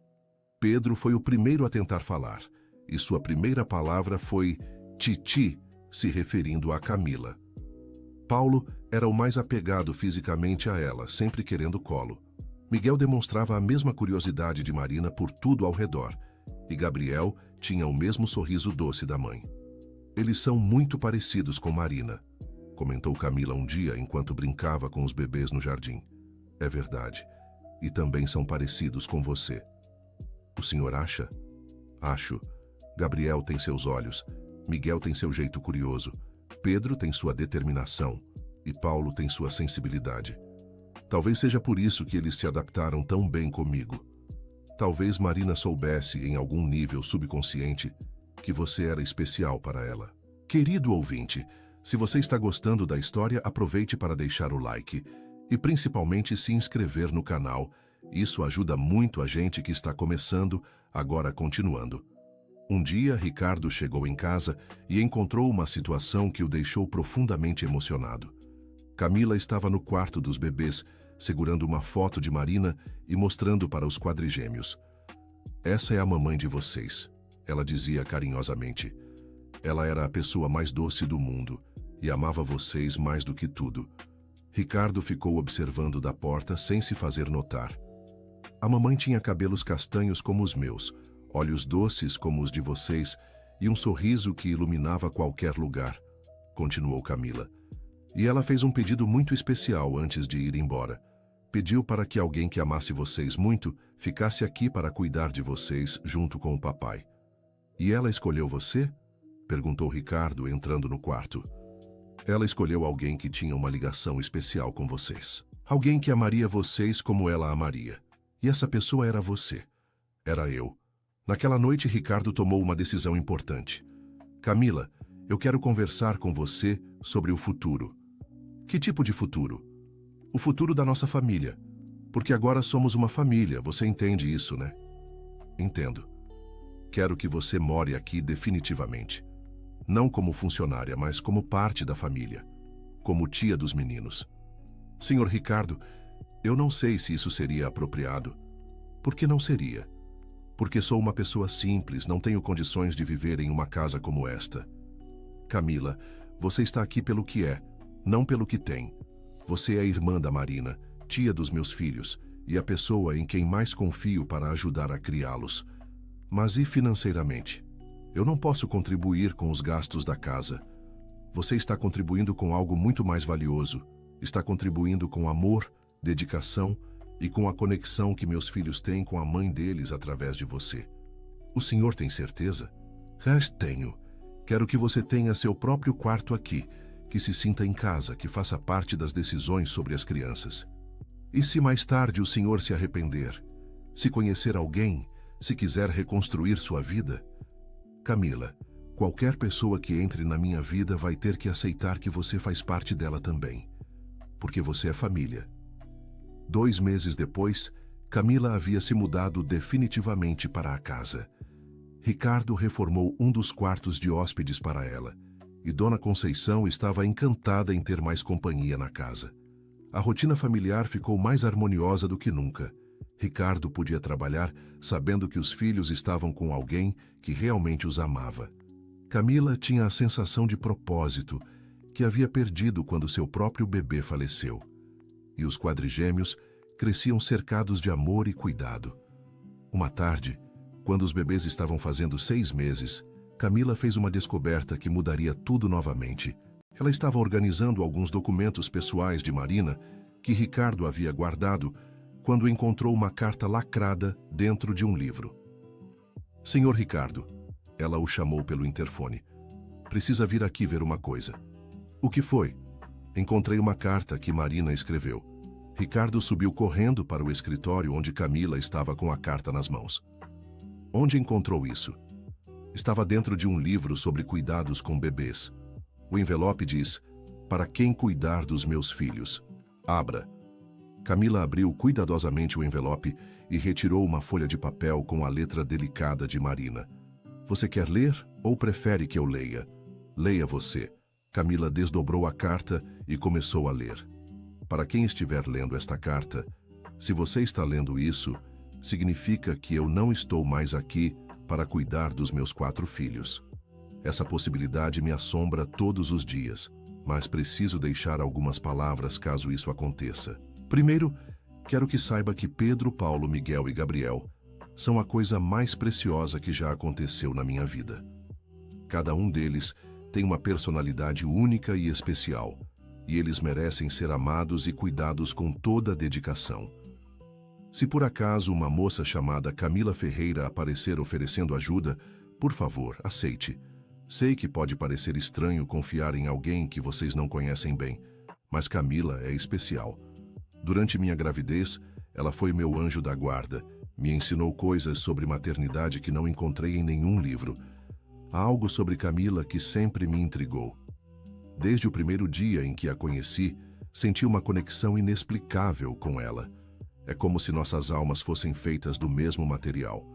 Pedro foi o primeiro a tentar falar, e sua primeira palavra foi titi, se referindo a Camila. Paulo era o mais apegado fisicamente a ela, sempre querendo colo. Miguel demonstrava a mesma curiosidade de Marina por tudo ao redor, e Gabriel tinha o mesmo sorriso doce da mãe. Eles são muito parecidos com Marina, comentou Camila um dia enquanto brincava com os bebês no jardim. É verdade, e também são parecidos com você. O senhor acha? Acho. Gabriel tem seus olhos, Miguel tem seu jeito curioso, Pedro tem sua determinação e Paulo tem sua sensibilidade. Talvez seja por isso que eles se adaptaram tão bem comigo. Talvez Marina soubesse, em algum nível subconsciente, que você era especial para ela. Querido ouvinte, se você está gostando da história, aproveite para deixar o like e principalmente se inscrever no canal. Isso ajuda muito a gente que está começando, agora continuando. Um dia, Ricardo chegou em casa e encontrou uma situação que o deixou profundamente emocionado. Camila estava no quarto dos bebês, segurando uma foto de Marina e mostrando para os quadrigêmeos. Essa é a mamãe de vocês, ela dizia carinhosamente. Ela era a pessoa mais doce do mundo e amava vocês mais do que tudo. Ricardo ficou observando da porta sem se fazer notar. A mamãe tinha cabelos castanhos como os meus, olhos doces como os de vocês e um sorriso que iluminava qualquer lugar, continuou Camila. E ela fez um pedido muito especial antes de ir embora. Pediu para que alguém que amasse vocês muito ficasse aqui para cuidar de vocês junto com o papai. E ela escolheu você? Perguntou Ricardo entrando no quarto. Ela escolheu alguém que tinha uma ligação especial com vocês. Alguém que amaria vocês como ela amaria. E essa pessoa era você. Era eu. Naquela noite, Ricardo tomou uma decisão importante. Camila, eu quero conversar com você sobre o futuro. Que tipo de futuro? O futuro da nossa família. Porque agora somos uma família, você entende isso, né? Entendo. Quero que você more aqui definitivamente. Não como funcionária, mas como parte da família. Como tia dos meninos. Senhor Ricardo, eu não sei se isso seria apropriado. Por que não seria? Porque sou uma pessoa simples, não tenho condições de viver em uma casa como esta. Camila, você está aqui pelo que é, não pelo que tem. Você é a irmã da Marina, tia dos meus filhos, e a pessoa em quem mais confio para ajudar a criá-los. Mas e financeiramente? Eu não posso contribuir com os gastos da casa. Você está contribuindo com algo muito mais valioso. Está contribuindo com amor, dedicação e com a conexão que meus filhos têm com a mãe deles através de você. O senhor tem certeza? Tenho. Quero que você tenha seu próprio quarto aqui, que se sinta em casa, que faça parte das decisões sobre as crianças. E se mais tarde o senhor se arrepender, se conhecer alguém, se quiser reconstruir sua vida? Camila, qualquer pessoa que entre na minha vida vai ter que aceitar que você faz parte dela também. Porque você é família. 2 meses depois, Camila havia se mudado definitivamente para a casa. Ricardo reformou um dos quartos de hóspedes para ela, e Dona Conceição estava encantada em ter mais companhia na casa. A rotina familiar ficou mais harmoniosa do que nunca. Ricardo podia trabalhar sabendo que os filhos estavam com alguém que realmente os amava. Camila tinha a sensação de propósito que havia perdido quando seu próprio bebê faleceu. E os quadrigêmeos cresciam cercados de amor e cuidado. Uma tarde, quando os bebês estavam fazendo 6 meses, Camila fez uma descoberta que mudaria tudo novamente. Ela estava organizando alguns documentos pessoais de Marina que Ricardo havia guardado quando encontrou uma carta lacrada dentro de um livro. Senhor Ricardo, ela o chamou pelo interfone. Precisa vir aqui ver uma coisa. O que foi? Encontrei uma carta que Marina escreveu. Ricardo subiu correndo para o escritório onde Camila estava com a carta nas mãos. Onde encontrou isso? Estava dentro de um livro sobre cuidados com bebês. O envelope diz: para quem cuidar dos meus filhos. Abra. Camila abriu cuidadosamente o envelope e retirou uma folha de papel com a letra delicada de Marina. Você quer ler ou prefere que eu leia? Leia você. Camila desdobrou a carta e começou a ler. Para quem estiver lendo esta carta, se você está lendo isso, significa que eu não estou mais aqui para cuidar dos meus 4 filhos. Essa possibilidade me assombra todos os dias, mas preciso deixar algumas palavras caso isso aconteça. Primeiro, quero que saiba que Pedro, Paulo, Miguel e Gabriel são a coisa mais preciosa que já aconteceu na minha vida. Cada um deles tem uma personalidade única e especial, e eles merecem ser amados e cuidados com toda a dedicação. Se por acaso uma moça chamada Camila Ferreira aparecer oferecendo ajuda, por favor, aceite. Sei que pode parecer estranho confiar em alguém que vocês não conhecem bem, mas Camila é especial. Durante minha gravidez, ela foi meu anjo da guarda, me ensinou coisas sobre maternidade que não encontrei em nenhum livro. Há algo sobre Camila que sempre me intrigou. Desde o primeiro dia em que a conheci, senti uma conexão inexplicável com ela. É como se nossas almas fossem feitas do mesmo material.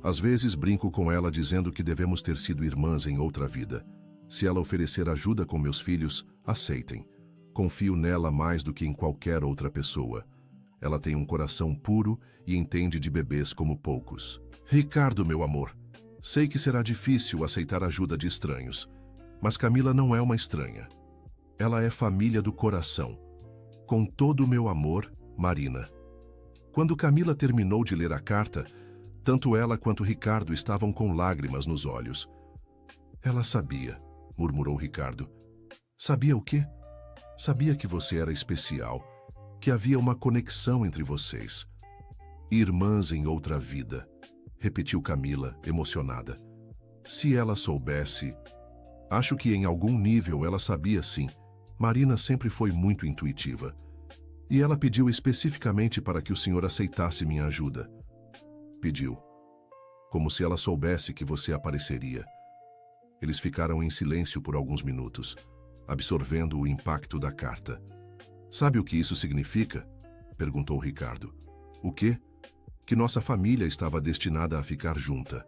Às vezes brinco com ela dizendo que devemos ter sido irmãs em outra vida. Se ela oferecer ajuda com meus filhos, aceitem. Confio nela mais do que em qualquer outra pessoa. Ela tem um coração puro e entende de bebês como poucos. Ricardo, meu amor, sei que será difícil aceitar ajuda de estranhos, mas Camila não é uma estranha. Ela é família do coração. Com todo o meu amor, Marina. Quando Camila terminou de ler a carta, tanto ela quanto Ricardo estavam com lágrimas nos olhos. Ela sabia, murmurou Ricardo. Sabia o quê? Sabia que você era especial, que havia uma conexão entre vocês. Irmãs em outra vida, repetiu Camila, emocionada. Se ela soubesse... Acho que em algum nível ela sabia sim. Marina sempre foi muito intuitiva. E ela pediu especificamente para que o senhor aceitasse minha ajuda. Pediu. Como se ela soubesse que você apareceria. Eles ficaram em silêncio por alguns minutos, absorvendo o impacto da carta. Sabe o que isso significa? Perguntou Ricardo. O quê? Que nossa família estava destinada a ficar junta.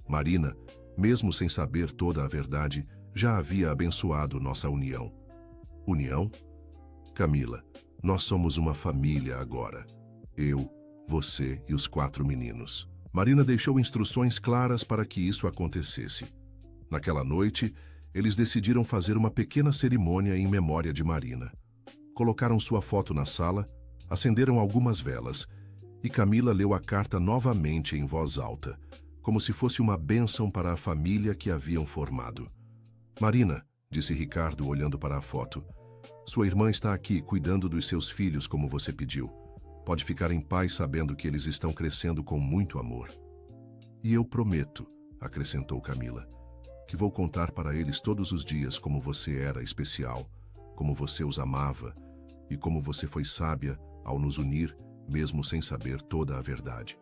Marina, mesmo sem saber toda a verdade, já havia abençoado nossa união. União? Camila, nós somos uma família agora. Eu, você e os 4 meninos. Marina deixou instruções claras para que isso acontecesse. Naquela noite, eles decidiram fazer uma pequena cerimônia em memória de Marina. Colocaram sua foto na sala, acenderam algumas velas, e Camila leu a carta novamente em voz alta, como se fosse uma bênção para a família que haviam formado. Marina, disse Ricardo olhando para a foto, sua irmã está aqui cuidando dos seus filhos como você pediu. Pode ficar em paz sabendo que eles estão crescendo com muito amor. E eu prometo, acrescentou Camila, que vou contar para eles todos os dias como você era especial, como você os amava e como você foi sábia ao nos unir, mesmo sem saber toda a verdade.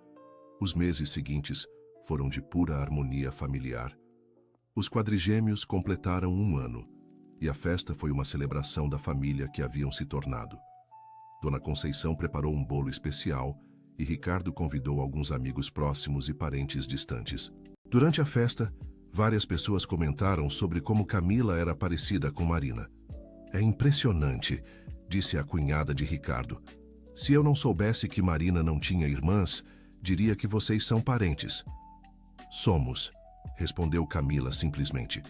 Os meses seguintes foram de pura harmonia familiar. Os quadrigêmeos completaram 1 ano, e a festa foi uma celebração da família que haviam se tornado. Dona Conceição preparou um bolo especial e Ricardo convidou alguns amigos próximos e parentes distantes. Durante a festa, várias pessoas comentaram sobre como Camila era parecida com Marina. É impressionante, disse a cunhada de Ricardo. Se eu não soubesse que Marina não tinha irmãs, diria que vocês são parentes. Somos, respondeu Camila simplesmente.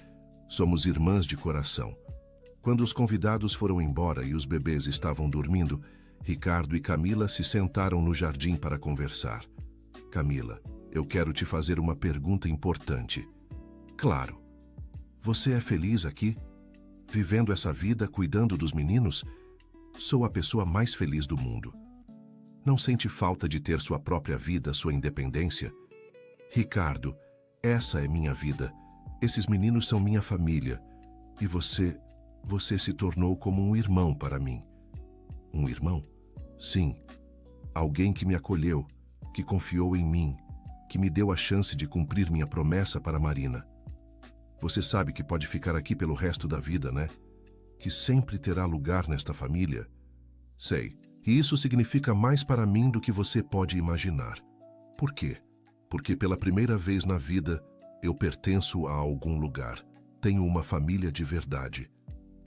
Somos irmãs de coração. Quando os convidados foram embora e os bebês estavam dormindo, Ricardo e Camila se sentaram no jardim para conversar. Camila, eu quero te fazer uma pergunta importante. Claro. Você é feliz aqui? Vivendo essa vida, cuidando dos meninos? Sou a pessoa mais feliz do mundo. Não sente falta de ter sua própria vida, sua independência? Ricardo, essa é minha vida. Esses meninos são minha família. E você se tornou como um irmão para mim. Um irmão? Sim. Alguém que me acolheu, que confiou em mim, que me deu a chance de cumprir minha promessa para Marina. Você sabe que pode ficar aqui pelo resto da vida, né? Que sempre terá lugar nesta família? Sei. E isso significa mais para mim do que você pode imaginar. Por quê? Porque pela primeira vez na vida, eu pertenço a algum lugar. Tenho uma família de verdade.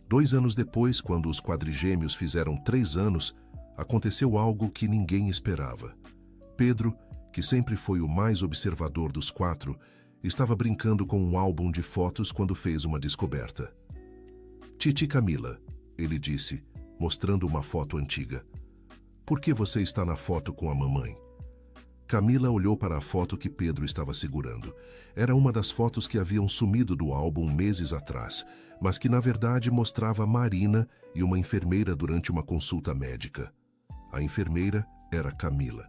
2 anos depois, quando os quadrigêmeos fizeram 3 anos, aconteceu algo que ninguém esperava. Pedro, que sempre foi o mais observador dos 4, estava brincando com um álbum de fotos quando fez uma descoberta. Titi Camila, ele disse, mostrando uma foto antiga. Por que você está na foto com a mamãe? Camila olhou para a foto que Pedro estava segurando. Era uma das fotos que haviam sumido do álbum meses atrás, mas que na verdade mostrava Marina e uma enfermeira durante uma consulta médica. A enfermeira era Camila.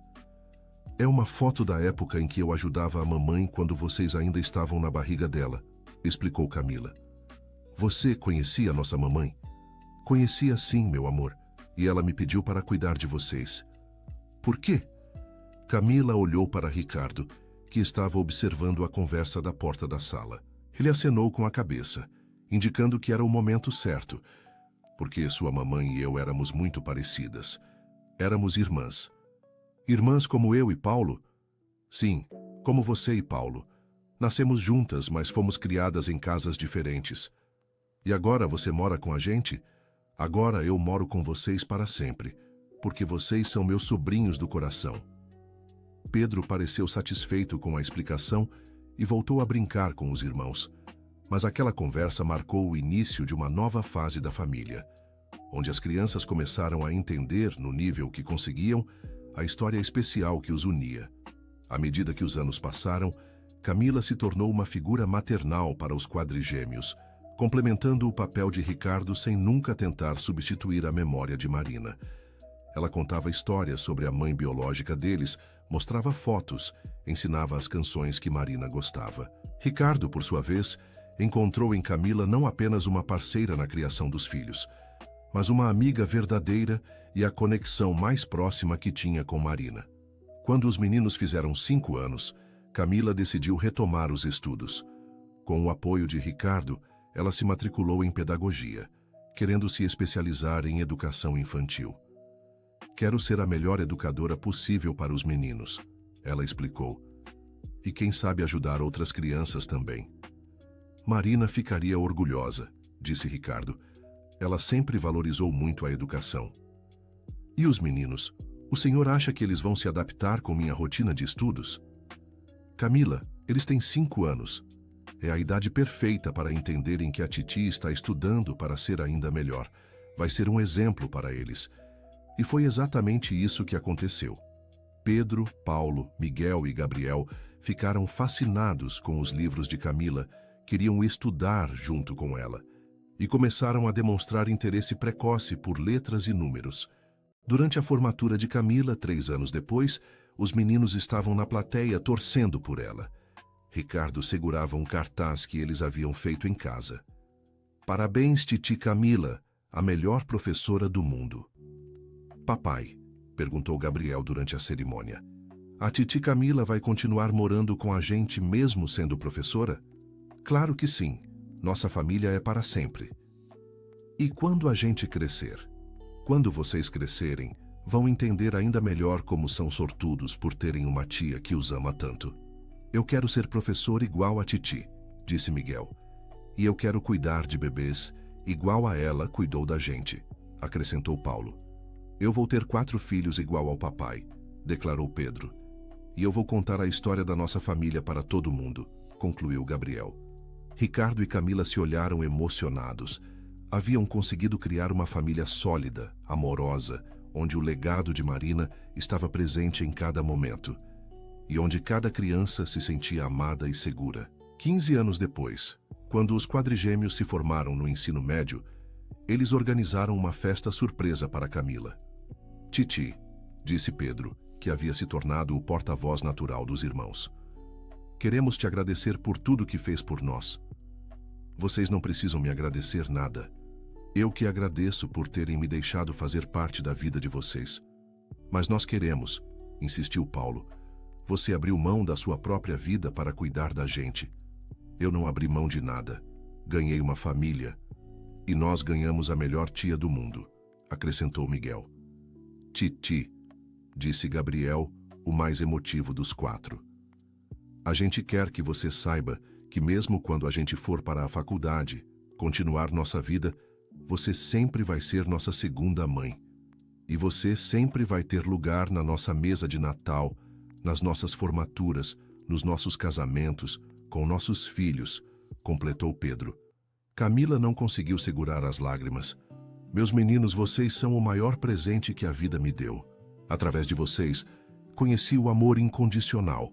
É uma foto da época em que eu ajudava a mamãe quando vocês ainda estavam na barriga dela, explicou Camila. Você conhecia nossa mamãe? Conhecia sim, meu amor, e ela me pediu para cuidar de vocês. Por quê? Camila olhou para Ricardo, que estava observando a conversa da porta da sala. Ele acenou com a cabeça, indicando que era o momento certo, porque sua mamãe e eu éramos muito parecidas. Éramos irmãs. Irmãs como eu e Paulo? Sim, como você e Paulo. Nascemos juntas, mas fomos criadas em casas diferentes. E agora você mora com a gente? Agora eu moro com vocês para sempre, porque vocês são meus sobrinhos do coração. Pedro pareceu satisfeito com a explicação e voltou a brincar com os irmãos. Mas aquela conversa marcou o início de uma nova fase da família, onde as crianças começaram a entender, no nível que conseguiam, a história especial que os unia. À medida que os anos passaram, Camila se tornou uma figura maternal para os quadrigêmeos, complementando o papel de Ricardo sem nunca tentar substituir a memória de Marina. Ela contava histórias sobre a mãe biológica deles, mostrava fotos, ensinava as canções que Marina gostava. Ricardo, por sua vez, encontrou em Camila não apenas uma parceira na criação dos filhos, mas uma amiga verdadeira e a conexão mais próxima que tinha com Marina. Quando os meninos fizeram 5 anos, Camila decidiu retomar os estudos. Com o apoio de Ricardo, ela se matriculou em pedagogia, querendo se especializar em educação infantil. Quero ser a melhor educadora possível para os meninos, ela explicou. E quem sabe ajudar outras crianças também. Marina ficaria orgulhosa, disse Ricardo. Ela sempre valorizou muito a educação. E os meninos? O senhor acha que eles vão se adaptar com minha rotina de estudos? Camila, eles têm 5 anos. É a idade perfeita para entenderem que a titi está estudando para ser ainda melhor. Vai ser um exemplo para eles. E foi exatamente isso que aconteceu. Pedro, Paulo, Miguel e Gabriel ficaram fascinados com os livros de Camila, queriam estudar junto com ela, e começaram a demonstrar interesse precoce por letras e números. Durante a formatura de Camila, 3 anos depois, os meninos estavam na plateia torcendo por ela. Ricardo segurava um cartaz que eles haviam feito em casa. Parabéns, titi Camila, a melhor professora do mundo. Papai, perguntou Gabriel durante a cerimônia, a titi Camila vai continuar morando com a gente mesmo sendo professora? Claro que sim, nossa família é para sempre. E quando a gente crescer? Quando vocês crescerem, vão entender ainda melhor como são sortudos por terem uma tia que os ama tanto. Eu quero ser professor igual a titi, disse Miguel. E eu quero cuidar de bebês igual a ela cuidou da gente, acrescentou Paulo. Eu vou ter 4 filhos igual ao papai, declarou Pedro. E eu vou contar a história da nossa família para todo mundo, concluiu Gabriel. Ricardo e Camila se olharam emocionados. Haviam conseguido criar uma família sólida, amorosa, onde o legado de Marina estava presente em cada momento. E onde cada criança se sentia amada e segura. 15 anos depois, quando os quadrigêmeos se formaram no ensino médio, eles organizaram uma festa surpresa para Camila. Titi, disse Pedro, que havia se tornado o porta-voz natural dos irmãos. Queremos te agradecer por tudo que fez por nós. Vocês não precisam me agradecer nada. Eu que agradeço por terem me deixado fazer parte da vida de vocês. Mas nós queremos, insistiu Paulo. Você abriu mão da sua própria vida para cuidar da gente. Eu não abri mão de nada. Ganhei uma família. E nós ganhamos a melhor tia do mundo, acrescentou Miguel. Titi, disse Gabriel, o mais emotivo dos 4. A gente quer que você saiba que mesmo quando a gente for para a faculdade, continuar nossa vida, você sempre vai ser nossa segunda mãe. E você sempre vai ter lugar na nossa mesa de Natal, nas nossas formaturas, nos nossos casamentos, com nossos filhos, completou Pedro. Camila não conseguiu segurar as lágrimas. Meus meninos, vocês são o maior presente que a vida me deu. Através de vocês, conheci o amor incondicional.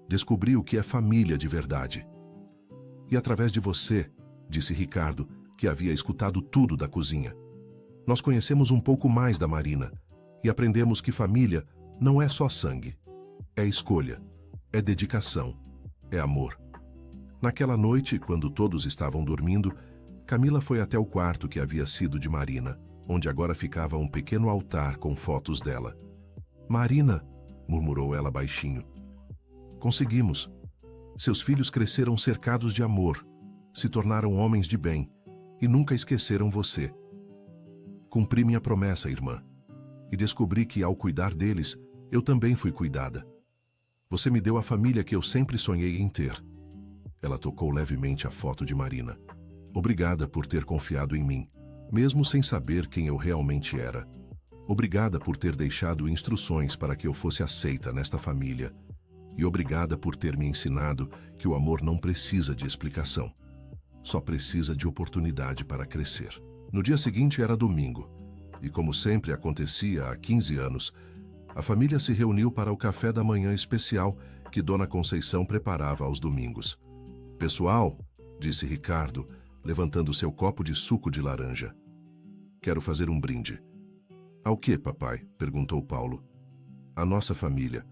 Descobri o que é família de verdade. E através de você, disse Ricardo, que havia escutado tudo da cozinha. Nós conhecemos um pouco mais da Marina e aprendemos que família não é só sangue. É escolha, é dedicação, é amor. Naquela noite, quando todos estavam dormindo, Camila foi até o quarto que havia sido de Marina, onde agora ficava um pequeno altar com fotos dela. Marina, murmurou ela baixinho. Conseguimos. Seus filhos cresceram cercados de amor, se tornaram homens de bem e nunca esqueceram você. Cumpri minha promessa, irmã, e descobri que, ao cuidar deles, eu também fui cuidada. Você me deu a família que eu sempre sonhei em ter. Ela tocou levemente a foto de Marina. Obrigada por ter confiado em mim, mesmo sem saber quem eu realmente era. Obrigada por ter deixado instruções para que eu fosse aceita nesta família. E obrigada por ter me ensinado que o amor não precisa de explicação. Só precisa de oportunidade para crescer. No dia seguinte era domingo, e como sempre acontecia há 15 anos, a família se reuniu para o café da manhã especial que Dona Conceição preparava aos domingos. Pessoal, disse Ricardo, levantando seu copo de suco de laranja. Quero fazer um brinde. Ao quê, papai? Perguntou Paulo. A nossa família.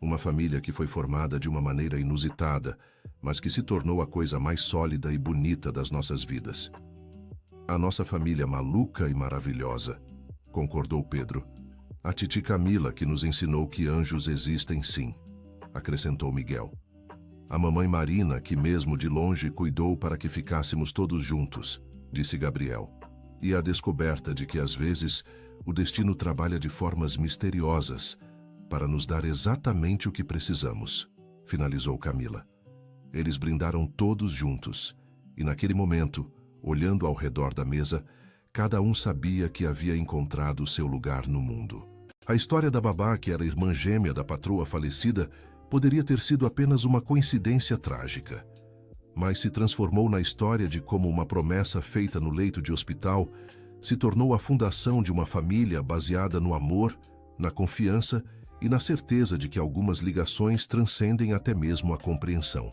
Uma família que foi formada de uma maneira inusitada, mas que se tornou a coisa mais sólida e bonita das nossas vidas. A nossa família maluca e maravilhosa, concordou Pedro. A titi Camila que nos ensinou que anjos existem sim, acrescentou Miguel. A mamãe Marina que mesmo de longe cuidou para que ficássemos todos juntos, disse Gabriel. E a descoberta de que às vezes o destino trabalha de formas misteriosas para nos dar exatamente o que precisamos, finalizou Camila. Eles brindaram todos juntos, e naquele momento, olhando ao redor da mesa, cada um sabia que havia encontrado seu lugar no mundo. A história da babá, que era irmã gêmea da patroa falecida, poderia ter sido apenas uma coincidência trágica, mas se transformou na história de como uma promessa feita no leito de hospital se tornou a fundação de uma família baseada no amor, na confiança e na certeza de que algumas ligações transcendem até mesmo a compreensão.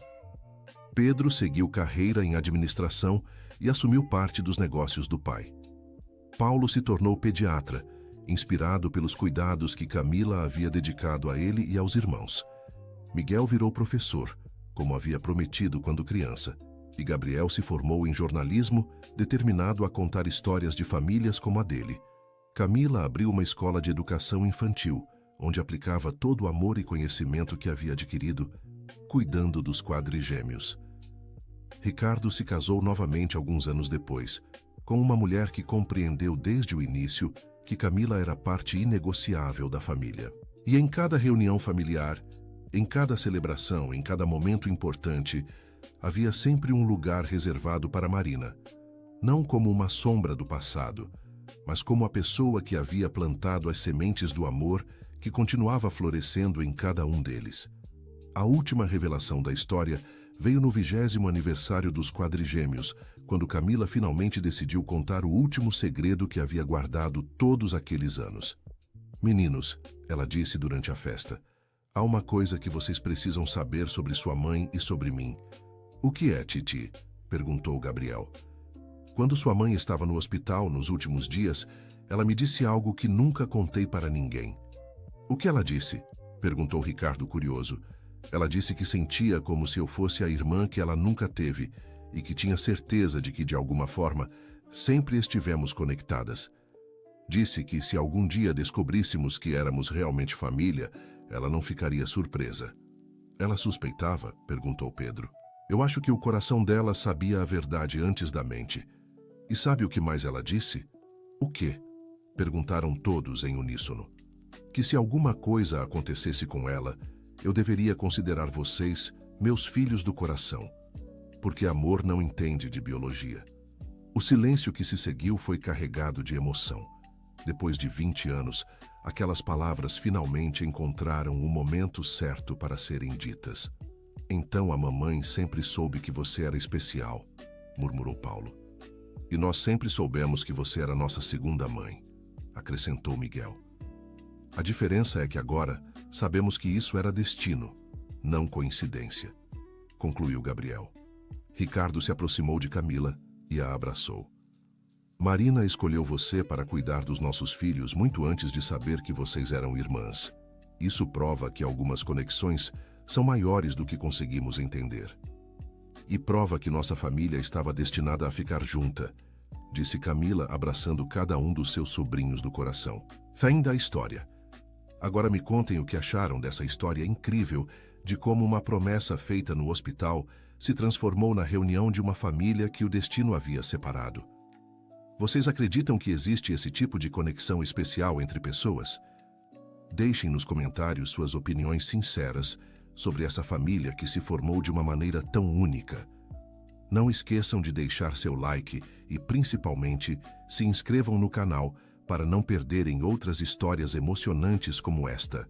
Pedro seguiu carreira em administração e assumiu parte dos negócios do pai. Paulo se tornou pediatra, inspirado pelos cuidados que Camila havia dedicado a ele e aos irmãos. Miguel virou professor, como havia prometido quando criança, e Gabriel se formou em jornalismo, determinado a contar histórias de famílias como a dele. Camila abriu uma escola de educação infantil, onde aplicava todo o amor e conhecimento que havia adquirido, cuidando dos quadrigêmeos. Ricardo se casou novamente alguns anos depois, com uma mulher que compreendeu desde o início que Camila era parte inegociável da família. E em cada reunião familiar, em cada celebração, em cada momento importante, havia sempre um lugar reservado para Marina, não como uma sombra do passado, mas como a pessoa que havia plantado as sementes do amor que continuava florescendo em cada um deles. A última revelação da história veio no 20º aniversário dos quadrigêmeos, quando Camila finalmente decidiu contar o último segredo que havia guardado todos aqueles anos. Meninos, ela disse durante a festa, há uma coisa que vocês precisam saber sobre sua mãe e sobre mim. O que é, Titi? Perguntou Gabriel. Quando sua mãe estava no hospital nos últimos dias, ela me disse algo que nunca contei para ninguém. O que ela disse? Perguntou Ricardo curioso. Ela disse que sentia como se eu fosse a irmã que ela nunca teve e que tinha certeza de que, de alguma forma, sempre estivemos conectadas. Disse que se algum dia descobríssemos que éramos realmente família, ela não ficaria surpresa. Ela suspeitava? Perguntou Pedro. Eu acho que o coração dela sabia a verdade antes da mente. E sabe o que mais ela disse? O quê? Perguntaram todos em uníssono. Que se alguma coisa acontecesse com ela, eu deveria considerar vocês meus filhos do coração, porque amor não entende de biologia. O silêncio que se seguiu foi carregado de emoção. Depois de 20 anos, aquelas palavras finalmente encontraram o momento certo para serem ditas. Então a mamãe sempre soube que você era especial, murmurou Paulo. E nós sempre soubemos que você era nossa segunda mãe, acrescentou Miguel. A diferença é que agora sabemos que isso era destino, não coincidência, concluiu Gabriel. Ricardo se aproximou de Camila e a abraçou. Marina escolheu você para cuidar dos nossos filhos muito antes de saber que vocês eram irmãs. Isso prova que algumas conexões são maiores do que conseguimos entender. E prova que nossa família estava destinada a ficar junta, disse Camila, abraçando cada um dos seus sobrinhos do coração. Fim da história. Agora me contem o que acharam dessa história incrível de como uma promessa feita no hospital se transformou na reunião de uma família que o destino havia separado. Vocês acreditam que existe esse tipo de conexão especial entre pessoas? Deixem nos comentários suas opiniões sinceras sobre essa família que se formou de uma maneira tão única. Não esqueçam de deixar seu like e, principalmente, se inscrevam no canal para não perderem outras histórias emocionantes como esta.